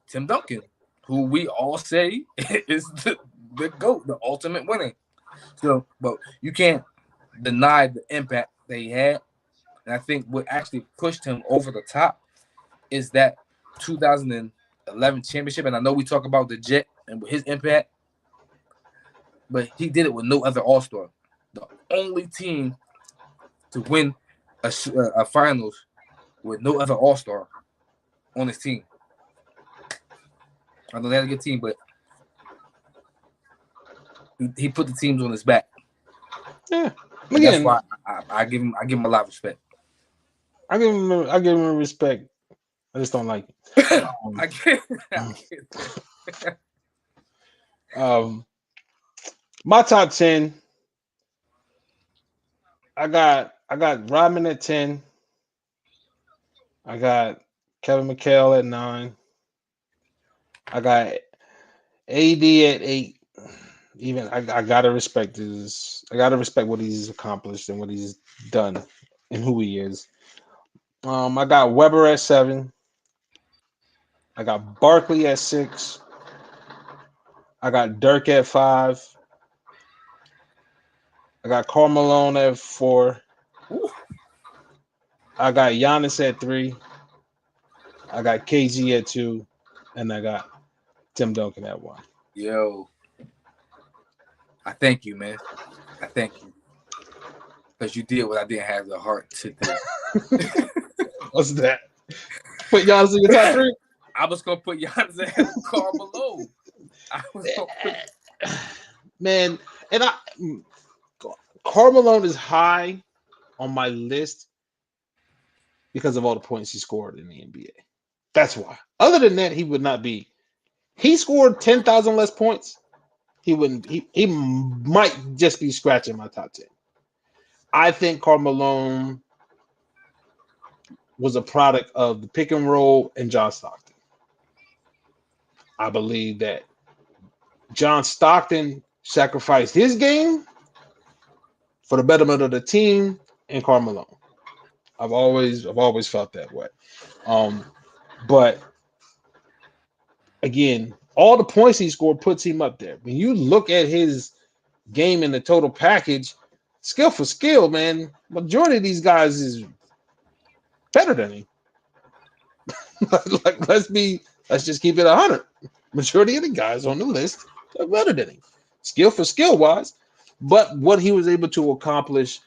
B: Tim Duncan, who we all say is the GOAT, the ultimate winner. So, but you can't deny the impact that he had. And I think what actually pushed him over the top is that 2011 championship. And I know we talk about the Jet and his impact, but he did it with no other All-Star. The only team to win a finals with no other All-Star on his team. I know they had a good team, but he put the teams on his back.
A: Yeah,
B: and that's why I give him a lot of respect.
A: I give him respect. I just don't like it.
B: I can't.
A: My top 10. I got Rodman at 10. I got Kevin McHale at 9. I got AD at 8. Even I gotta respect his. I gotta respect what he's accomplished and what he's done and who he is. I got Weber at 7. I got Barkley at 6. I got Dirk at 5. I got Karl Malone at 4.
B: Ooh.
A: I got Giannis at 3. I got KG at 2. And I got Tim Duncan at 1.
B: Yo. I thank you, man. I thank you. Because you did what I didn't have the heart to do.
A: What's that? Put Giannis in your top 3?
B: I was going to put Giannis ahead of Karl Malone.
A: Man, and Karl Malone is high on my list because of all the points he scored in the NBA. That's why. Other than that, he would not be. He scored 10,000 less points. He wouldn't. He might just be scratching my top 10. I think Karl Malone was a product of the pick and roll and John Stockton. I believe that John Stockton sacrificed his game for the betterment of the team and Karl Malone. I've always felt that way. But again, all the points he scored puts him up there. When you look at his game in the total package, skill for skill, man, majority of these guys is better than him. Let's just keep it 100. Majority of the guys on the list are better than him, skill for skill wise. But what he was able to accomplish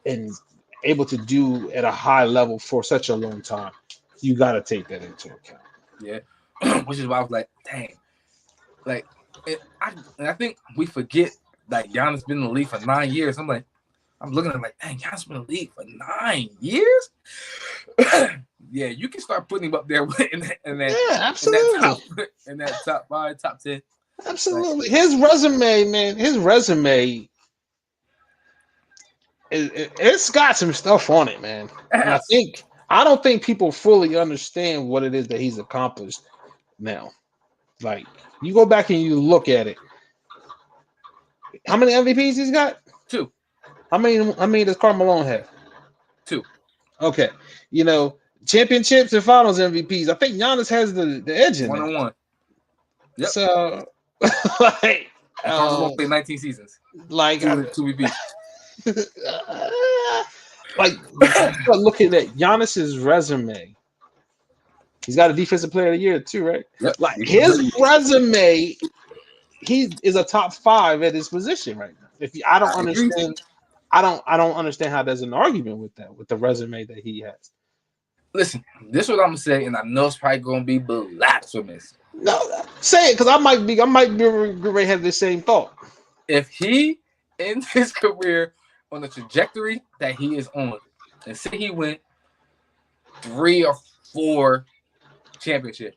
A: and able to do at a high level for such a long time, you got to take that into account.
B: Yeah. Which is why I was like, dang. Like, I think we forget that Giannis been in the league for 9 years. I'm looking at him like, dang, Giannis been in the league for 9 years? Yeah, you can start putting him up there in that top 5, top 10.
A: Absolutely. His resume, man, it's got some stuff on it, man. And I don't think people fully understand what it is that he's accomplished now. Like, you go back and you look at it. How many MVPs he's got?
B: 2.
A: How many does Karl Malone have?
B: 2.
A: Okay. Championships and finals MVPs. I think Giannis has the edge in
B: 1-on-1. Yep.
A: So,
B: Karl Malone played 19 seasons.
A: Like,
B: 2 MVPs.
A: Looking at Giannis's resume, he's got a defensive player of the year too, right?
B: Yep.
A: Like, his resume, he is a top 5 at his position right now. I don't understand how there's an argument with that, with the resume that he has.
B: Listen, this is what I'm gonna say, and I know it's probably gonna be blasphemous.
A: No, say it, because I might be ready to have the same thought.
B: If he ends his career on the trajectory that he is on, and say he went 3 or 4 championships,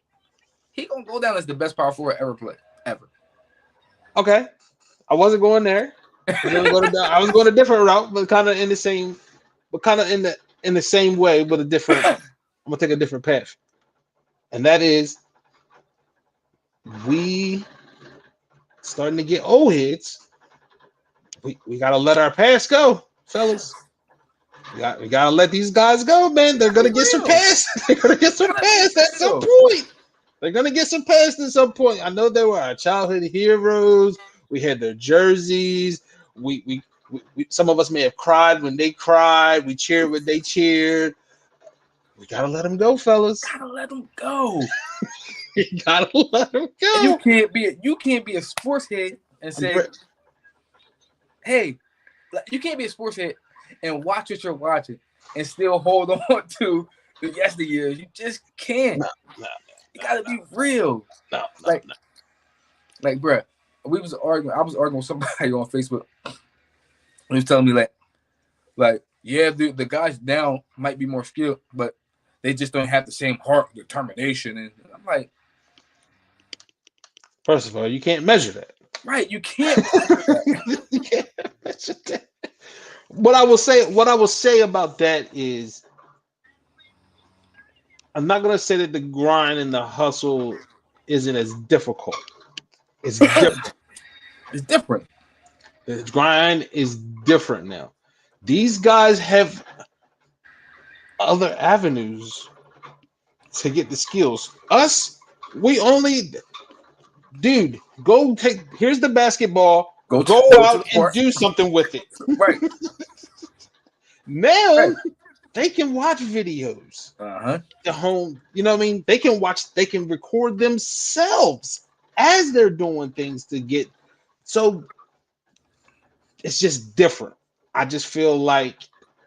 B: he gonna go down as the best power forward ever.
A: Okay, I wasn't going there. I was going a different route, but kind of in the same way, but a different I'm gonna take a different path, and that is we starting to get old heads. We gotta let our past go, fellas. We gotta let these guys go, man. They're gonna
B: Be
A: get
B: real.
A: surpassed. They're gonna get
B: Gotta be
A: surpassed at some
B: real.
A: point. They're gonna get surpassed at some point. I know they were our childhood heroes. We had their jerseys. Some of us may have cried when they cried. We cheered when they cheered. We gotta let them go, fellas.
B: Gotta let them go.
A: We gotta let them
B: And you
A: go.
B: can't be a sports head and
A: I'm
B: say, hey, you can't be a sports head and watch what you're watching and still hold on to the yesteryears. You just can't.
A: no, no,
B: You
A: no,
B: gotta be real.
A: no, no,
B: Like,
A: no.
B: bruh, we was arguing. I was arguing with somebody on Facebook. He was telling me yeah, the guys now might be more skilled, but they just don't have the same heart, determination, and I'm like,
A: First of all, you can't measure that.
B: right, you can't measure that.
A: You can't measure that. What I will say about that is, I'm not gonna say that the grind and the hustle isn't as difficult. It's different.
B: It's different.
A: The grind is different now. These guys have other avenues to get the skills. Us, we only, dude, go take. Here's the basketball.
B: Go
A: Go
B: to
A: out
B: the
A: and
B: park.
A: do something with it.
B: Right.
A: Now
B: Right.
A: they can watch videos.
B: Uh-huh.
A: The home, you know what I mean? They can watch, they can record themselves as they're doing things to get, so it's just different. I just feel like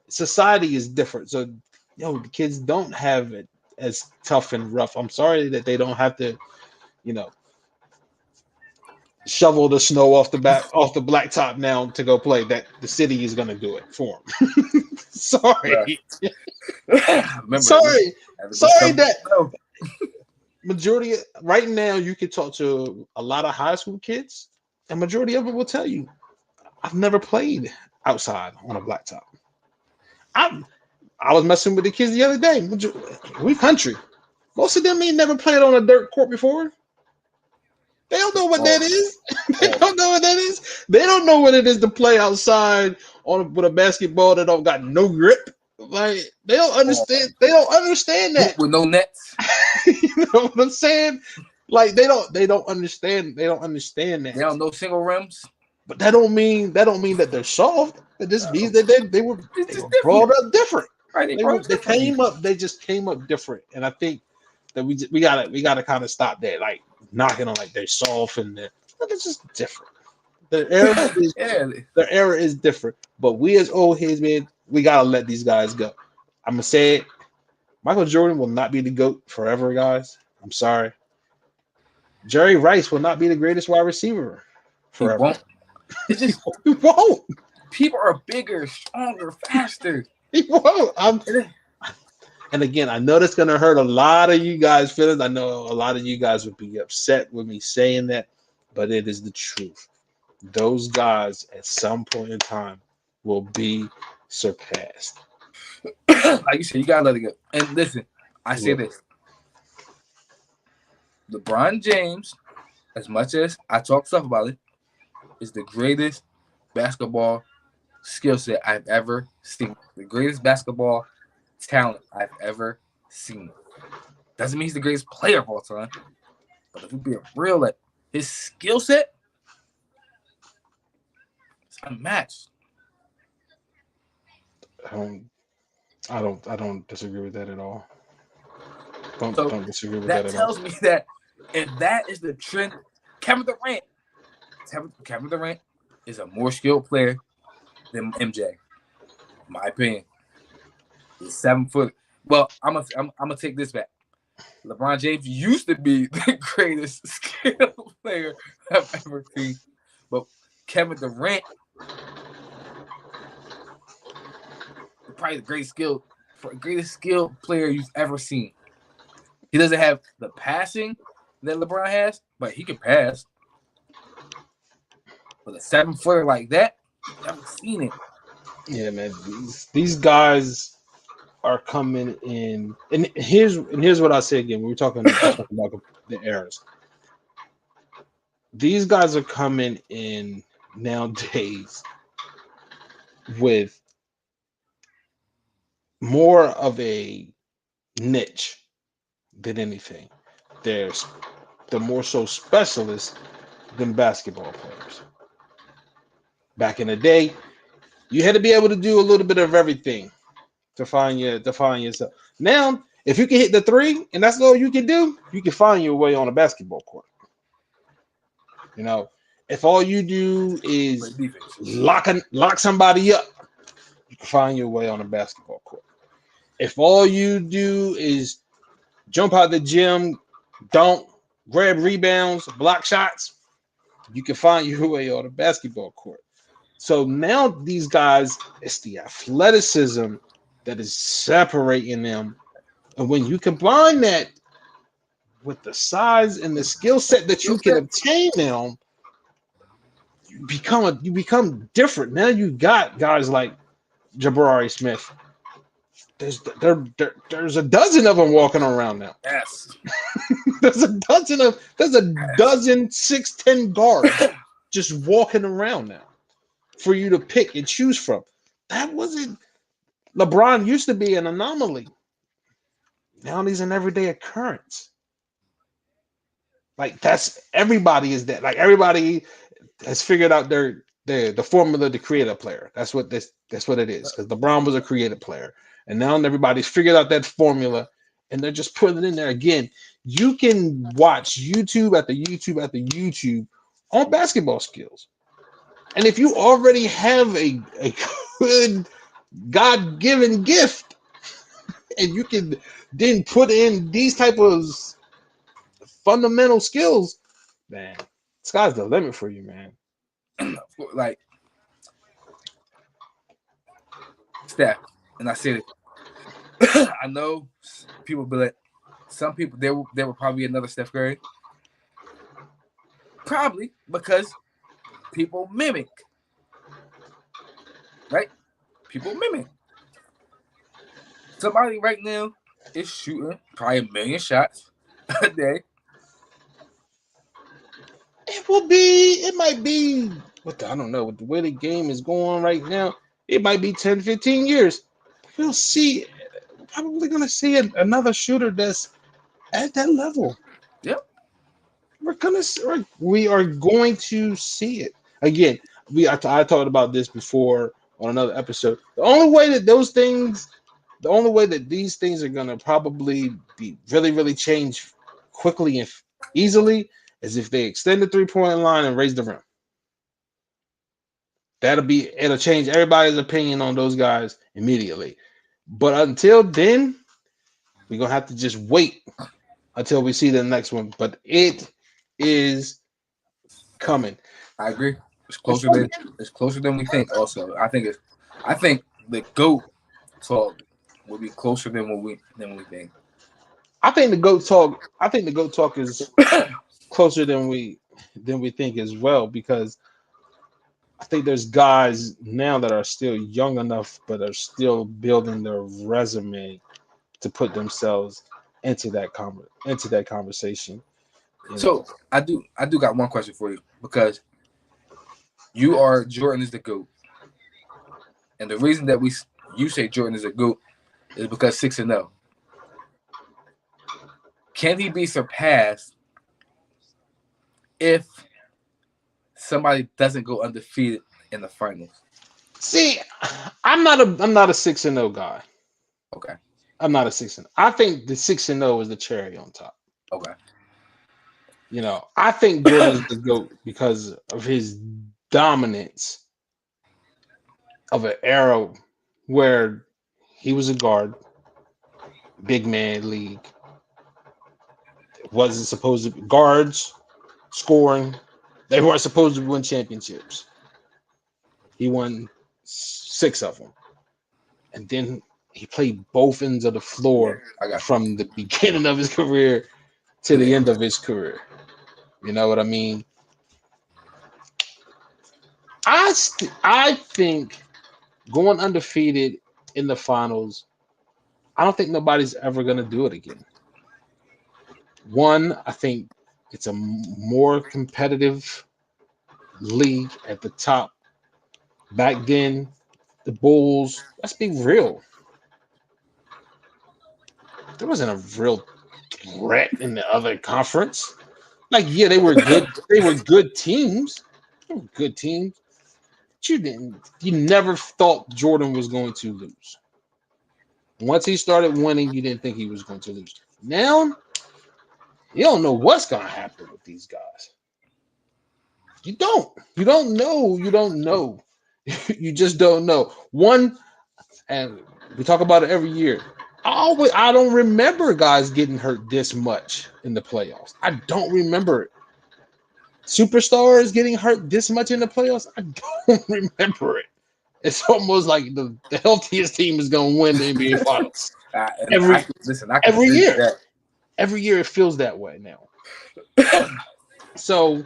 A: society is different. So the kids don't have it as tough and rough. I'm sorry that they don't have to, you know, shovel the snow off the blacktop now to go play. That the city is gonna do it for them.
B: Right.
A: Sorry.
B: Remember,
A: Sorry. Sorry that
B: no.
A: majority right now you can talk to a lot of high school kids, and majority of them will tell you, I've never played outside on a blacktop. I I was messing with the kids the other day. We country. Most of them ain't never played on a dirt court before. They don't know what that is. They don't know what that is. They don't know what it is to play outside on with a basketball that don't got no grip. Like they don't understand. They don't understand that.
B: With no nets.
A: You know what I'm saying? Like they don't understand. They don't understand that.
B: They don't know single rims.
A: But that don't mean that they're soft. It just means that they were brought
B: different.
A: up different.
B: Right,
A: They came up. They just came up different. And I think that we gotta kind of stop that. Like knocking on like they're soft and it's just different. Their era is their era is different. But we as old heads, man, we gotta let these guys go. I'm gonna say it. Michael Jordan will not be the GOAT forever, guys. I'm sorry. Jerry Rice will not be the greatest wide receiver forever.
B: He won't. It's just
A: He won't.
B: People are bigger, stronger, faster.
A: He won't. And again, I know that's gonna hurt a lot of you guys' feelings. I know a lot of you guys would be upset with me saying that, but it is the truth. Those guys at some point in time will be surpassed.
B: Like you said, you gotta let it go. And listen, I say this. LeBron James, as much as I talk stuff about it, is the greatest basketball skill set I've ever seen. The greatest basketball talent I've ever seen. Doesn't mean he's the greatest player of all time. But if we be real, like his skill set is unmatched.
A: I don't disagree with that at all. Don't disagree with
B: that
A: that at all.
B: tells me that if that is the trend, Kevin Durant is a more skilled player than MJ, in my opinion. He's 7 foot. Well, I'm gonna take this back. LeBron James used to be the greatest skilled player I've ever seen, but Kevin Durant, probably the greatest skilled player you've ever seen. He doesn't have the passing that LeBron has, but he can pass. With a 7 footer like that, I've never seen it.
A: Yeah, man. These guys, are coming in, and here's what I say again. We were talking about the eras. These guys are coming in nowadays with more of a niche than anything. There's they're more so specialists than basketball players. Back in the day, you had to be able to do a little bit of everything to find yourself. Now, if you can hit the three and that's all you can do, you can find your way on a basketball court. You know, if all you do is
B: Great defense.
A: lock somebody up, you can find your way on a basketball court. If all you do is jump out the gym, don't grab rebounds, block shots, you can find your way on a basketball court. So now these guys, it's the athleticism that is separating them. And when you combine that with the size and the skill set that you
B: Skill
A: can
B: set.
A: obtain now, you become different. Now you got guys like Jabari Smith. There's a dozen of them walking around now.
B: Yes.
A: There's a
B: Yes.
A: dozen 6'10" guards just walking around now for you to pick and choose from. That wasn't LeBron used to be an anomaly. Now he's an everyday occurrence. Like that's everybody is that. Like everybody has figured out their the formula to create a player. That's what it is. Because LeBron was a creative player, and now everybody's figured out that formula, and they're just putting it in there again. You can watch YouTube after YouTube after YouTube on basketball skills, and if you already have a good God-given gift, and you can then put in these type of fundamental skills, man, sky's the limit for you, man.
B: Like Steph, and I said it. I know people be like, some people there will probably be another Steph Curry. Probably because people mimic, right? People mimic. Somebody right now is shooting probably 1,000,000 shots a day.
A: It might be, I don't know, with the way the game is going right now, it might be 10, 15 years. We'll see, probably going to see another shooter that's at that level.
B: Yep.
A: We are going to see it. Again, I talked about this before on another episode. The only way that these things are going to probably be really, really change quickly and easily is if they extend the 3-point line and raise the rim. It'll change everybody's opinion on those guys immediately. But until then, we're gonna have to just wait until we see the next one. But it is coming.
B: I agree. It's closer than we think. Also, I think the GOAT talk will be closer than we think.
A: I think the GOAT talk is closer than we think as well, because I think there's guys now that are still young enough but are still building their resume to put themselves into that conversation. You
B: So
A: know,
B: I do got one question for you, because you are Jordan is the GOAT, and the reason that you say Jordan is a GOAT is because 6-0. Can he be surpassed if somebody doesn't go undefeated in the finals?
A: see, I'm not a 6-0 guy.
B: Okay.
A: I'm not a 6-0. I think the 6-0 is the cherry on top.
B: Okay.
A: I think Jordan is the GOAT because of his dominance of an era where he was a guard, big man league. It wasn't supposed to be guards scoring. They weren't supposed to win championships. He won 6 of them. And then he played both ends of the
B: Yeah,
A: floor
B: I got you.
A: from the beginning of his career to the end of his career. You know what I mean? I think going undefeated in the finals I don't think nobody's ever going to do it again. One, I think it's a more competitive league at the top. Back then, the Bulls, let's be real, there wasn't a real threat in the other conference. Like, yeah, they were good. They were good teams. They were good teams. But you didn't. You never thought Jordan was going to lose. Once he started winning, you didn't think he was going to lose. Now you don't know what's going to happen with these guys. You don't. You don't know. You don't know. You just don't know. One, and we talk about it every year. I don't remember guys getting hurt this much in the playoffs. I don't remember it. Superstars getting hurt this much in the playoffs. I don't remember it. It's almost like the healthiest team is going to win the NBA Finals every
B: I can
A: every
B: agree with
A: year.
B: that.
A: Every year it feels that way now. So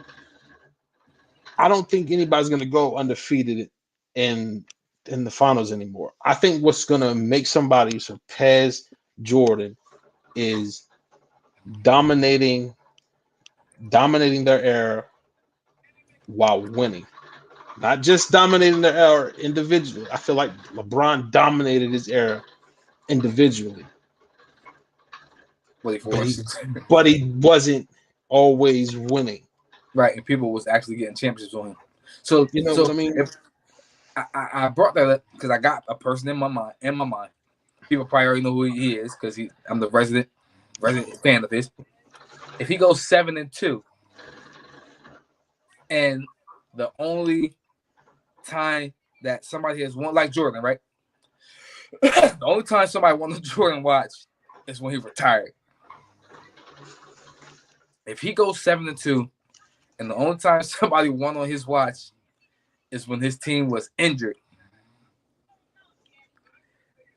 A: I don't think anybody's going to go undefeated in the finals anymore. I think what's going to make somebody surpass Jordan is dominating their era while winning. Not just dominating their era individually. I feel like LeBron dominated his era individually,
B: What he
A: but he
B: forced.
A: but he wasn't always winning.
B: Right, and people was actually getting championships on him. So,
A: You know what I mean?
B: if I brought that up because I got a person in my mind. People probably already know who he is because I'm the resident fan of his. If he goes 7-2, and the only time that somebody has won, like Jordan, right? The only time somebody won the Jordan watch is when he retired. If he goes 7-2, and the only time somebody won on his watch is when his team was injured,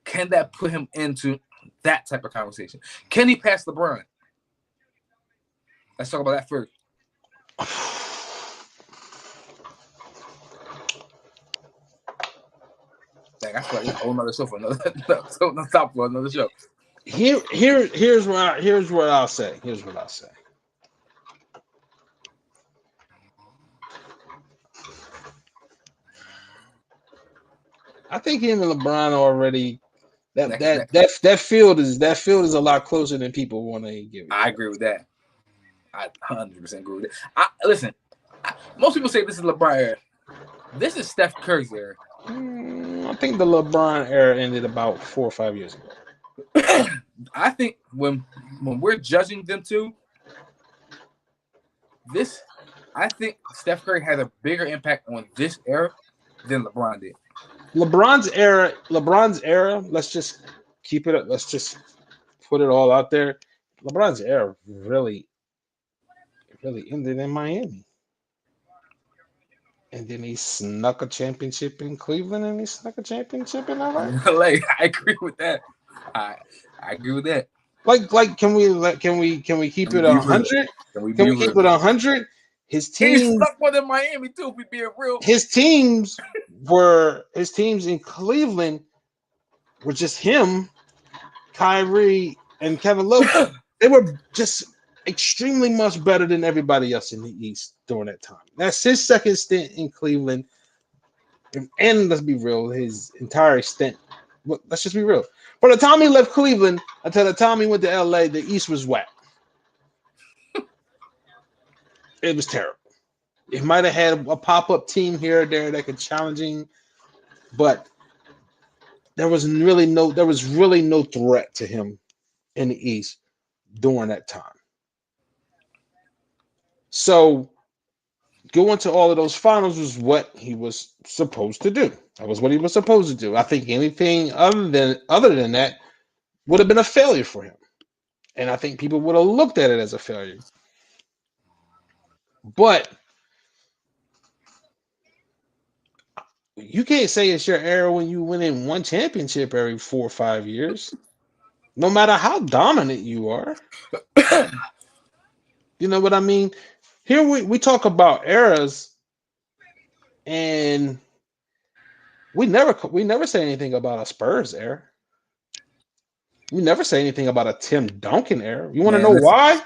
B: can that put him into that type of conversation? Can he pass LeBron? Let's talk about that first. Dang, I feel like it's a whole nother show for another stop for another show.
A: Here's what I'll say. Here's what I'll say. I think him and LeBron already that field is a lot closer than people want to give it.
B: I agree with that. I 100% agree with it. Listen, most people say this is LeBron era. This is Steph Curry's era.
A: I think the LeBron era ended about 4 or 5 years ago.
B: I think when we're judging them two, I think Steph Curry had a bigger impact on this era than LeBron did.
A: LeBron's era. Let's just keep it. Let's just put it all out there. LeBron's era really ended in Miami. And then he snuck a championship in Cleveland, and he snuck a championship in LA.
B: Like, I agree with that. I agree with that.
A: Like, can we keep it 100? Can we keep it 100? His team
B: stuck one in Miami too. If we being real,
A: his teams in Cleveland were just him, Kyrie, and Kevin Love. They were just extremely much better than everybody else in the East during that time. That's his second stint in Cleveland. And let's be real, his entire stint. Let's just be real. From the time he left Cleveland until the time he went to LA, the East was whack. It was terrible. It might have had a pop-up team here or there that could challenge him, but there was really no threat to him in the East during that time. So going to all of those finals was what he was supposed to do. That was what he was supposed to do. I think anything other than that would have been a failure for him. And I think people would have looked at it as a failure. But you can't say it's your era when you win in one championship every 4 or 5 years, no matter how dominant you are. You know what I mean? Here we talk about eras, and we never say anything about a Spurs era. You never say anything about a Tim Duncan era. You want to
B: Man,
A: know
B: listen,
A: why?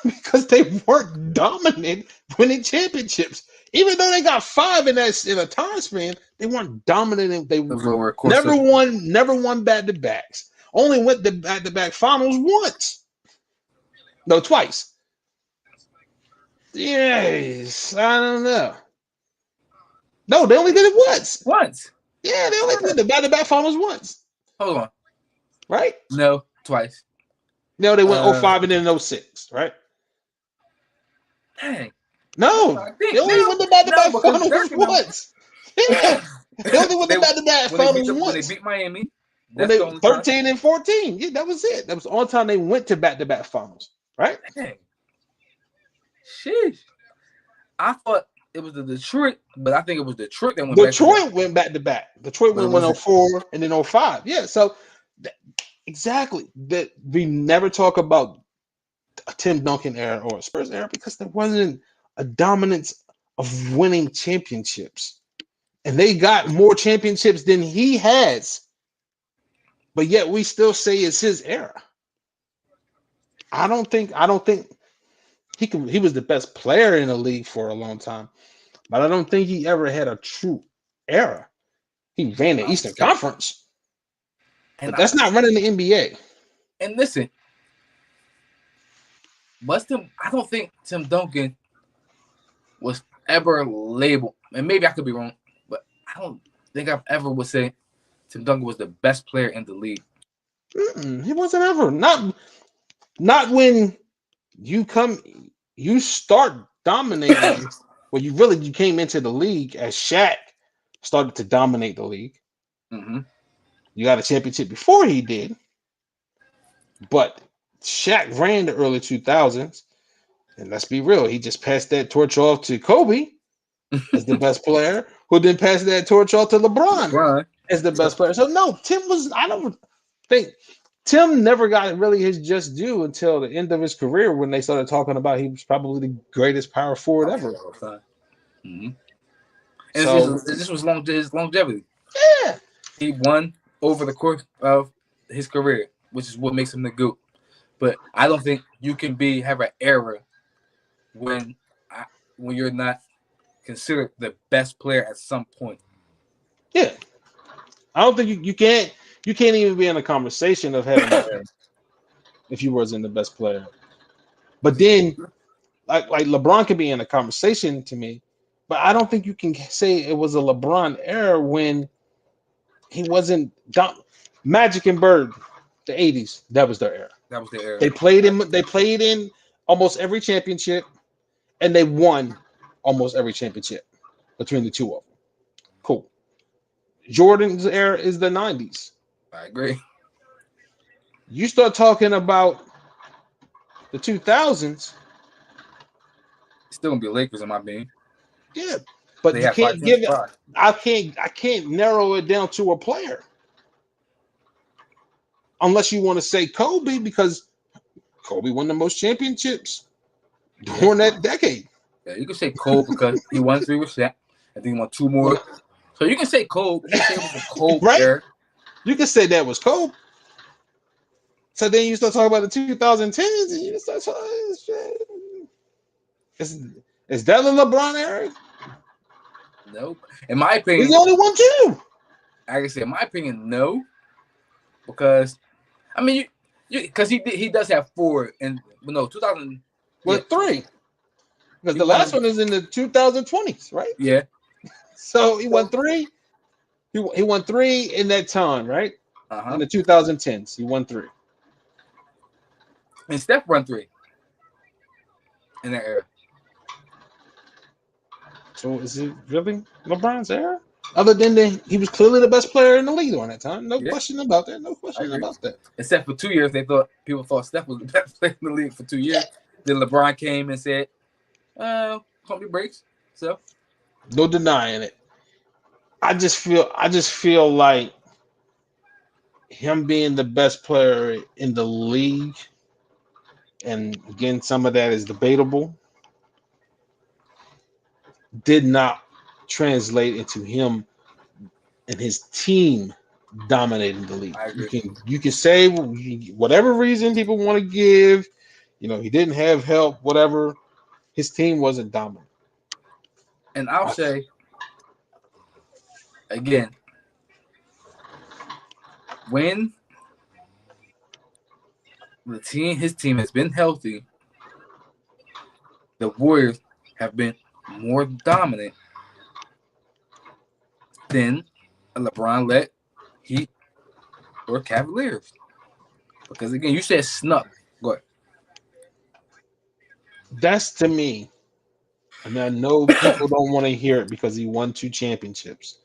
A: Because they weren't dominant winning championships. Even though they got five in a time span, they weren't dominant. They
B: it was over a course
A: never
B: of
A: won back to backs. Only went to back to back finals once. No, twice. Yes, I don't know. No, they only did it once.
B: once.
A: Yeah, they only went to back to back finals once.
B: Hold on.
A: Right?
B: No, twice.
A: No, they went
B: Uh,
A: 05 and then 06, right?
B: dang.
A: No,
B: I
A: they
B: think
A: only
B: now,
A: went to back to
B: no,
A: back
B: because
A: finals
B: Dirk and them,
A: once. Yeah, they only went
B: they
A: to back to back finals
B: when they
A: once.
B: beat Miami,
A: When
B: that's
A: they
B: the only time.
A: 13 and 14. Yeah, that was it. That was the only time they went to back finals, right?
B: Dang. Sheesh. I thought it was the Detroit, but I think it was Detroit that went back to back.
A: Detroit went back to back. Detroit
B: But it
A: went
B: wasn't.
A: 04 and then 05. Yeah, so exactly. That we never talk about a Tim Duncan era or a Spurs era because there wasn't a dominance of winning championships. And they got more championships than he has. But yet we still say it's his era. I don't think he was the best player in the league for a long time, but I don't think he ever had a true era. He ran the Eastern Conference,
B: And
A: but that's not running the NBA.
B: and listen, I don't think Tim Duncan was ever labeled, and maybe I could be wrong, but I don't think I've ever would say Tim Duncan was the best player in the league.
A: He wasn't ever not when you start dominating. Well, you came into the league as Shaq started to dominate the league.
B: Mm-hmm.
A: You got a championship before he did, but Shaq ran the early 2000s. And let's be real, he just passed that torch off to Kobe as the best player, who then passed that torch off to LeBron
B: LeBron.
A: as the best player. So no, I don't think Tim never got really his just due until the end of his career when they started talking about he was probably the greatest power forward ever.
B: Mm-hmm. And
A: So
B: this was his longevity.
A: yeah,
B: He won over the course of his career, which is what makes him the GOAT. But I don't think you can have an era when you're not considered the best player at some point.
A: yeah. I don't think you can't even be in a conversation of having an era if you wasn't the best player. But then like LeBron could be in a conversation to me, but I don't think you can say it was a LeBron era when he wasn't Magic and Bird, the 80s, that was their era.
B: That was the era.
A: They played in almost every championship and they won almost every championship between the two of them. Cool. Jordan's era is the 90s.
B: I agree.
A: You start talking about the 2000s,
B: Still gonna be Lakers in my opinion.
A: yeah, but
B: They
A: you
B: have
A: can't give it. I can't narrow it down to a player unless you want to say Kobe because Kobe won the most championships during that decade.
B: Yeah, you can say Cole because he won 3 with Shaq, and then he won 2 more. So you can say Cole. You can say it was a Cole
A: Right?
B: era.
A: You can say that was Kobe. So then you start talking about the 2010s, and you start talking. Is that the LeBron era?
B: No, in my opinion,
A: He's the only one too.
B: Like I said, in my opinion, no, because I mean, because he does have 4 and no 2000.
A: Well, 3. Because the last one is in the 2020s, right?
B: Yeah.
A: So he won 3. He won 3 in that time, right?
B: Uh-huh.
A: In the 2010s, he won 3.
B: And Steph won 3 in that era.
A: So is it really LeBron's era? Other than he was clearly the best player in the league during that time. No question about that. No question about that.
B: Except for 2 years, people thought Steph was the best player in the league for 2 years. Then LeBron came and said, pump your brakes. So
A: no denying it. I just feel like him being the best player in the league, and again, some of that is debatable, did not translate into him and his team dominating the league.
B: I
A: You
B: agree.
A: can say whatever reason people want to give. He didn't have help. Whatever. His team wasn't dominant.
B: And I'll say again, when his team has been healthy, the Warriors have been more dominant than LeBron led Heat or Cavaliers. Because again, you said snuck. Go ahead.
A: That's to me, and I know people don't want to hear it because he won 2 championships.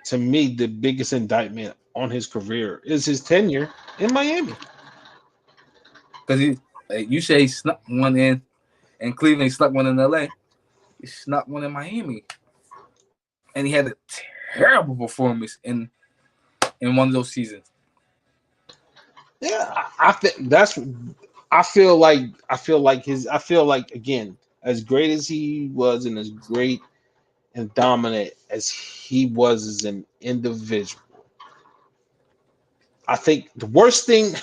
A: To me, the biggest indictment on his career is his tenure in Miami.
B: Because you say he snuck one in Cleveland, he snuck one in LA, he snuck one in Miami, and he had a terrible performance in one of those seasons.
A: Yeah, I think that's. I feel like again, as great as he was and as great and dominant as he was as an individual, I think the worst thing,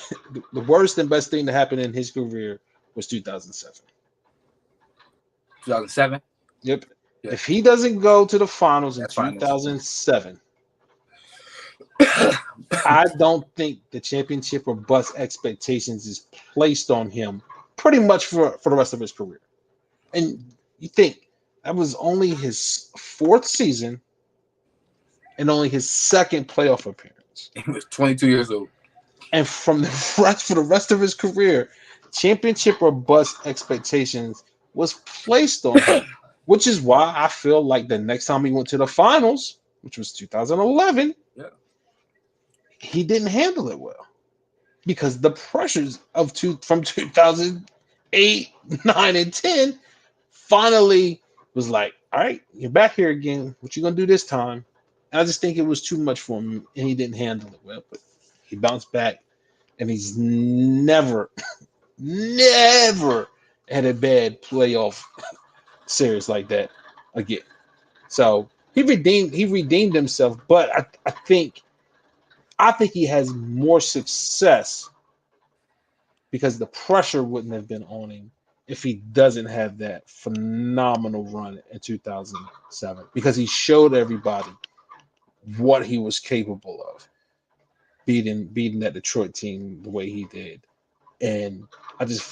A: the worst and best thing to happen in his career was 2007.
B: 2007.
A: Yep.
B: Yeah,
A: If he doesn't go to the finals in
B: that's finals.
A: 2007, I don't think the championship or bust expectations is placed on him pretty much for the rest of his career. And you think that was only his 4th season and only his 2nd playoff appearance.
B: He was 22 years old.
A: And from the rest for the rest of his career, championship or bust expectations was placed on him, which is why I feel like the next time he went to the finals, which was 2011,
B: Yeah,
A: he didn't handle it well because the pressures from 2008, 9, and 10 finally was like, all right, you're back here again. What you gonna do this time? And I just think it was too much for him, and he didn't handle it well. But he bounced back, and he's never, never had a bad playoff series like that again. So he redeemed himself, but I think he has more success because the pressure wouldn't have been on him if he doesn't have that phenomenal run in 2007 because he showed everybody what he was capable of beating that Detroit team the way he did. And I just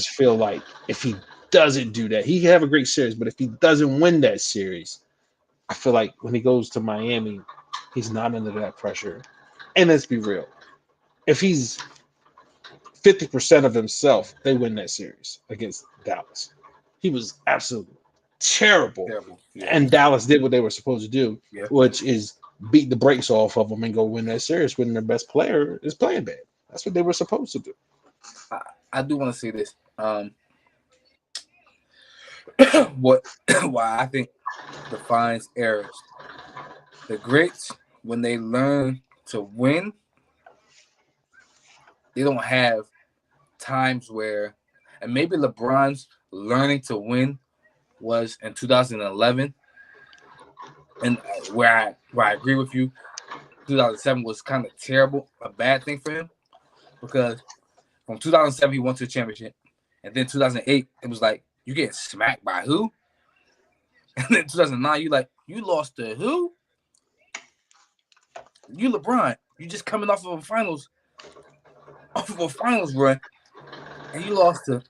A: feel like if he doesn't do that, he can have a great series, but if he doesn't win that series, I feel like when he goes to Miami, he's not under that pressure. And let's be real. If he's 50% of himself, they win that series against Dallas. He was absolutely terrible.
B: terrible. Yeah,
A: And Dallas did what they were supposed to do,
B: yeah.
A: which is beat the brakes off of them and go win that series when their best player is playing bad. That's what they were supposed to do.
B: I do want to say this. What why I think defines eras. The greats, when they learn to win, they don't have times where, and maybe LeBron's learning to win was in 2011, and where I agree with you, 2007 was kind of terrible, a bad thing for him because from 2007 he went to the championship, and then 2008 it was like you get smacked by who, and then 2009 you lost to who? You LeBron, you just coming off of a finals run, and you lost to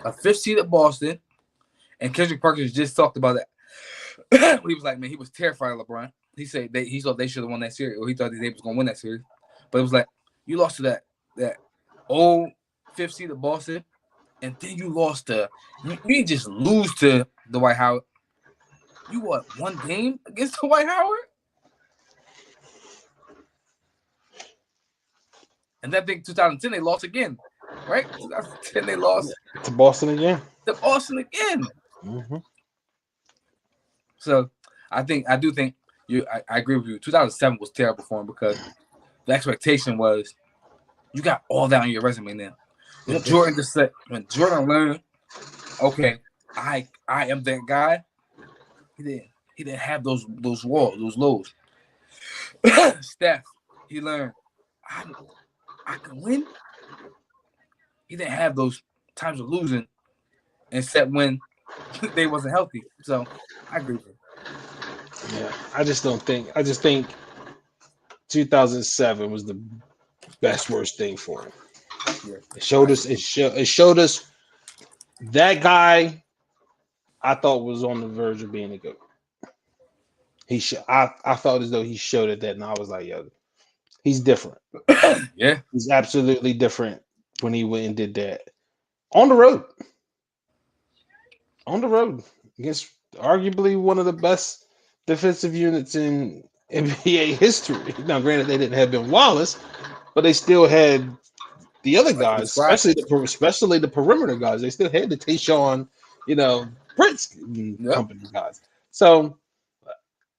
B: a 5th seed at Boston. And Kendrick Perkins just talked about that. He was like, man, he was terrified of LeBron. He said he thought they should have won that series, or he thought they was gonna win that series. But it was like you lost to that old 5th seed at Boston, and then you lost to you didn't just lose to Dwight Howard. You won one game against Dwight Howard? And that thing 2010 they lost again. Right? 2010 they lost
A: To Boston again.
B: to Boston again.
A: Mm-hmm.
B: So I do think I agree with you. 2007 was terrible for him because the expectation was you got all that on your resume now. When Jordan learned, okay, I am that guy, he didn't have those walls, those lows. Steph, he learned I can win. He didn't have those times of losing, except when they wasn't healthy. So I agree with him.
A: Yeah, I just don't think. I just think 2007 was the best worst thing for him.
B: Yeah,
A: It showed us. It showed us that guy. I thought was on the verge of being a goat. I felt as though he showed it that, and I was like, yo, he's different.
B: yeah,
A: He's absolutely different when he went and did that on the road. On the road against arguably one of the best defensive units in NBA history. Now, granted, they didn't have Ben Wallace, but they still had the other
B: like the
A: guys,
B: squad.
A: especially the perimeter guys. They still had the Tayshaun, Prince and
B: Yep.
A: company guys. So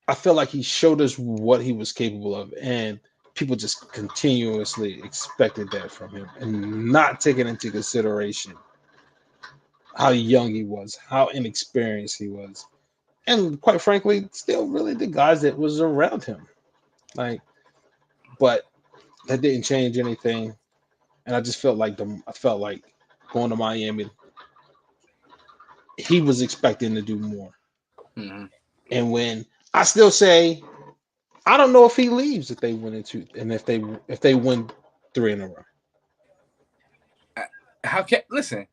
A: I feel like he showed us what he was capable of, and people just continuously expected that from him, and not taking into consideration how young he was, how inexperienced he was, and quite frankly, still really the guys that was around him. Like, but that didn't change anything, and I just felt like I felt like going to Miami, he was expecting to do more.
B: Mm-hmm.
A: And when I still say, I don't know if he leaves if they win into, and if they win three in a row.
B: How can listen?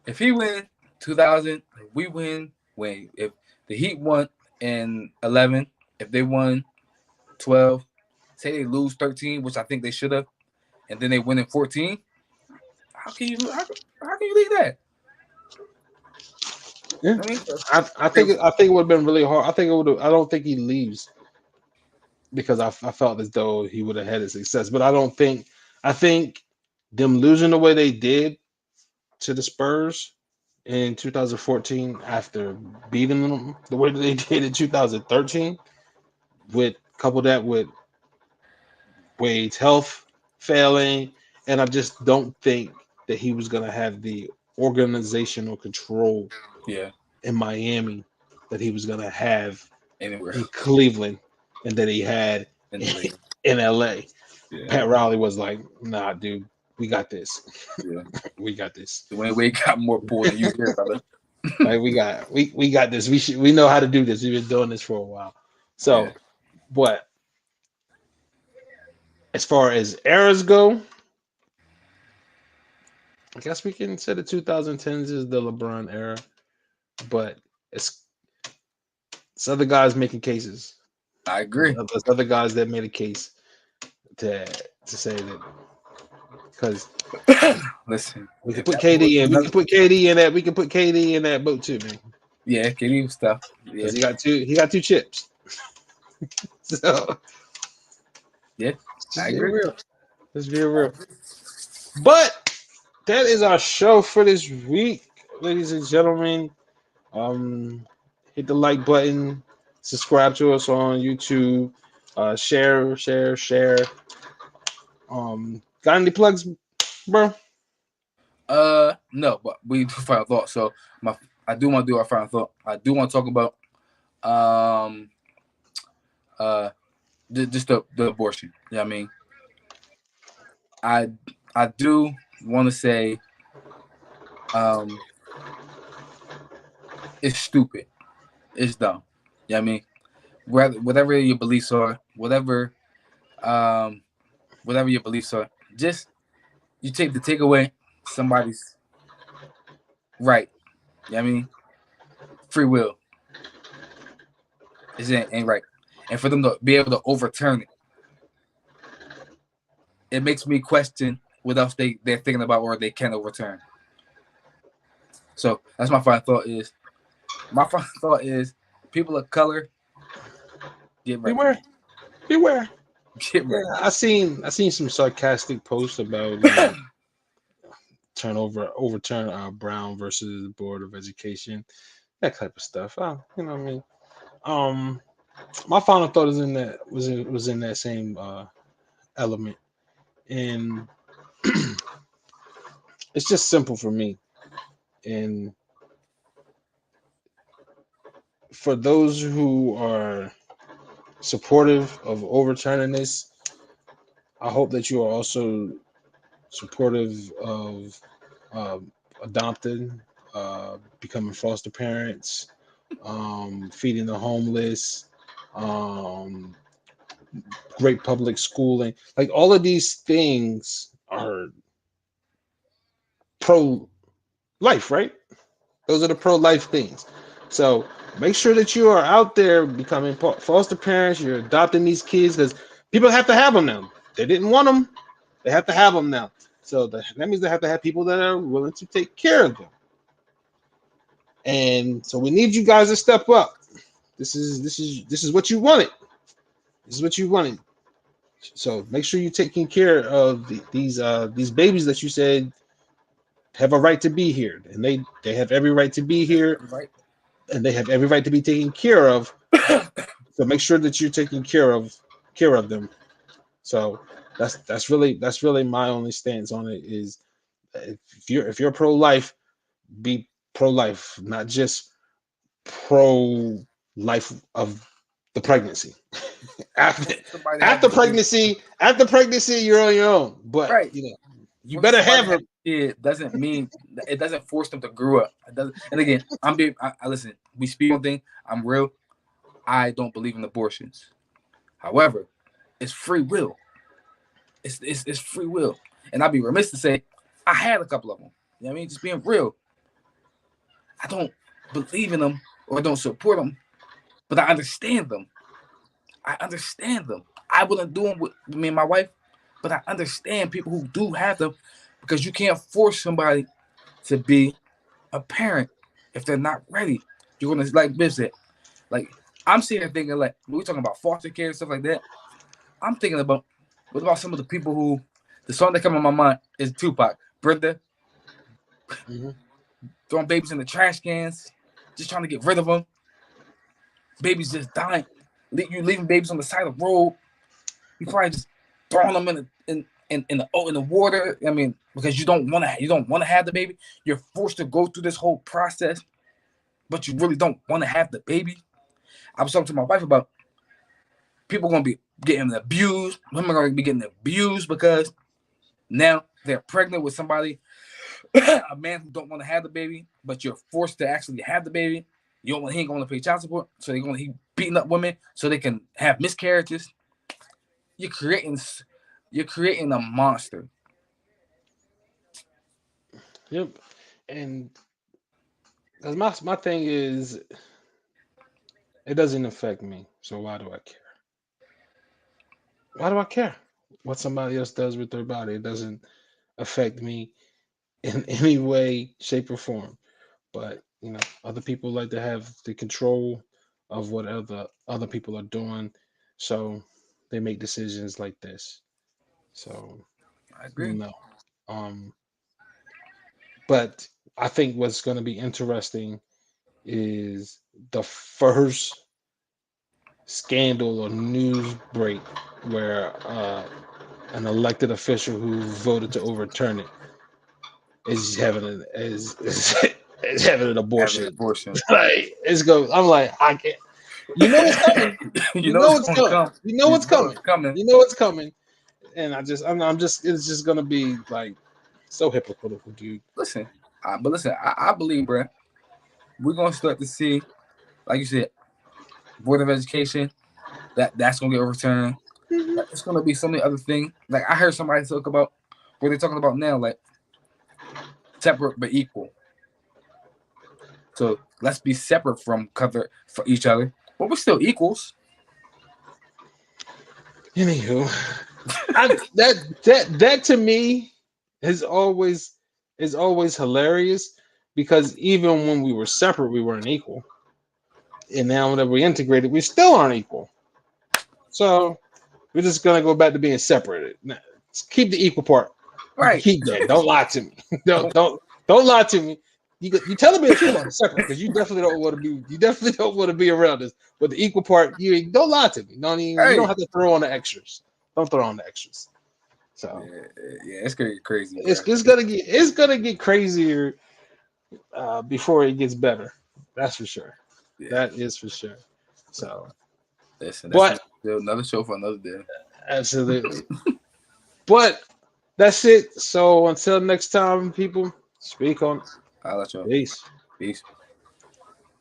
B: If he win 2000, if we win. Wait, if the Heat won in 11, if they won 12, say they lose 13, which I think they should have, and then they win in 14. How can you leave that?
A: Yeah,
B: I mean,
A: I think it would have been really hard. I think it would. I don't think he leaves because I felt as though he would have had a success, but I don't think. I think them losing the way they did to the Spurs in 2014 after beating them the way that they did in 2013, with couple that with Wade's health failing, and I just don't think that he was going to have the organizational control
B: yeah,
A: in Miami that he was going to have
B: anywhere
A: in Cleveland and that he had
B: in the league.
A: in LA.
B: Yeah,
A: Pat Riley was like, "Nah, dude, we got this.
B: yeah.
A: We got this.
B: Dwayne Wade got more pull than you here, brother.
A: Like we got this. We know how to do this. We've been doing this for a while."
B: Yeah,
A: So, but as far as eras go, I guess we can say the 2010s is the LeBron era, but it's other guys making cases.
B: I agree.
A: There's other guys that made a case to say that because
B: Listen,
A: we can
B: if
A: put
B: that was
A: KD in. We
B: another,
A: can put KD in that. We can put KD in that boat too, man.
B: yeah, KD stuff. Yeah,
A: Because he got two chips. So
B: yeah, I
A: just be
B: agree.
A: real. Let's be
B: I
A: real.
B: agree.
A: But that is our show for this week, ladies and gentlemen. Um, hit the like button, subscribe to us on YouTube, share. Got any plugs, bro?
B: No, but we do final thought. So I do want to do our final thought. I do want to talk about um uh just the abortion. Yeah, I mean, I I do want to say um it's stupid. It's dumb. Yeah, I mean, whatever your beliefs are, um whatever your beliefs are, just you take away somebody's right. Yeah, I mean, free will is ain't right, and for them to be able to overturn it, it makes me question what else they're thinking about or they can overturn. So that's my final thought. People of color, get ready,
A: Beware, beware.
B: get
A: Yeah,
B: ready.
A: I seen some sarcastic posts about overturn Brown versus the Board of Education, that type of stuff. You know what I mean. Um, my final thought is in that was in that same element, and it's just simple for me. And for those who are supportive of overturning this, I hope that you are also supportive of adopting, becoming foster parents, feeding the homeless, um, great public schooling. Like all of these things are pro life, right? Those are the pro life things. So make sure that you are out there becoming foster parents. You're adopting these kids because people have to have them now. They didn't want them, they have to have them now. So that means they have to have people that are willing to take care of them. And so we need you guys to step up. This is what you wanted. This is what you wanted. So make sure you're taking care of these babies that you said have a right to be here, and they have every right to be here,
B: Right.
A: and they have every right to be taken care of. So make sure that you're taking care of them. So that's really my only stance on it is if you're pro life, be pro life, not just pro life of the pregnancy. after
B: Somebody to have
A: after
B: the baby.
A: pregnancy, you're on your own. But
B: Right.
A: you
B: For
A: better
B: somebody
A: have
B: to have
A: her.
B: a kid doesn't mean it doesn't force them to grow up. It doesn't. And again, I'm being. I listen. We speak on thing. I'm real. I don't believe in abortions. However, it's free will. It's free will. And I'd be remiss to say I had a couple of them. You know what I mean? Just being real. I don't believe in them or I don't support them, but I understand them. I understand them. I wouldn't do them with me and my wife, but I understand people who do have them because you can't force somebody to be a parent if they're not ready. You're gonna like Biff said, like I'm sitting here thinking like when we're talking about foster care and stuff like that. I'm thinking about what about some of the people who the song that come in my mind is Tupac, Brenda
A: Mhm.
B: throwing babies in the trash cans, just trying to get rid of them. Babies just dying. You leaving babies on the side of the road. You probably just throwing them in the water. I mean, because you don't want to have the baby. You're forced to go through this whole process, but you really don't want to have the baby. I was talking to my wife about people going to be getting abused. Women are going to be getting abused because now they're pregnant with somebody, a man who don't want to have the baby, but you're forced to actually have the baby. He ain't going to pay child support, so he beating up women so they can have miscarriages. You're creating, you're creating a monster.
A: Yep. And because my thing is, it doesn't affect me. So why do I care? Why do I care what somebody else does with their body? It doesn't affect me in any way, shape, or form. But other people like to have the control of what other people are doing, so they make decisions like this. So
B: I agree.
A: no, um, but I think what's going to be interesting is the first scandal or news break where an elected official who voted to overturn it is having an
B: Having an
A: abortion.
B: abortion.
A: Like it's go. I'm like I can't. You know what's coming.
B: You
A: You
B: know
A: know
B: it's
A: what's
B: gonna
A: coming.
B: come.
A: You know
B: You
A: what's
B: know
A: coming.
B: it's coming.
A: You know what's coming. And I'm just. It's just gonna be like so hypocritical, dude.
B: Listen, but listen, I believe, bro, we're gonna start to see, like you said, board of education. That's gonna get overturned. It's gonna be so many other things. Like I heard somebody talk about what they're talking about now, like separate but equal. So let's be separate from cover for each other, but we're still equals.
A: Anywho, that to me is always hilarious because even when we were separate, we weren't equal, and now that we integrated, we still aren't equal. So we're just gonna go back to being separated. Nah, keep the equal part.
B: Right.
A: Keep that. Don't lie to me. Don't lie to me. You telling me the truth about the separate because you definitely don't want to be. You definitely don't want to be around us. But the equal part, you don't lie to me. Don't even. You don't
B: Hey.
A: have to throw on the extras. Don't throw on the extras. So
B: Yeah, yeah, it's gonna get crazy,
A: it's
B: bro.
A: it's gonna get crazier before it gets better. That's for sure.
B: Yeah.
A: That is for sure. So,
B: Listen, that's
A: but
B: another show for another day.
A: absolutely. But that's it. So until next time, people, speak on.
B: I'll let you.
A: Peace.
B: Peace.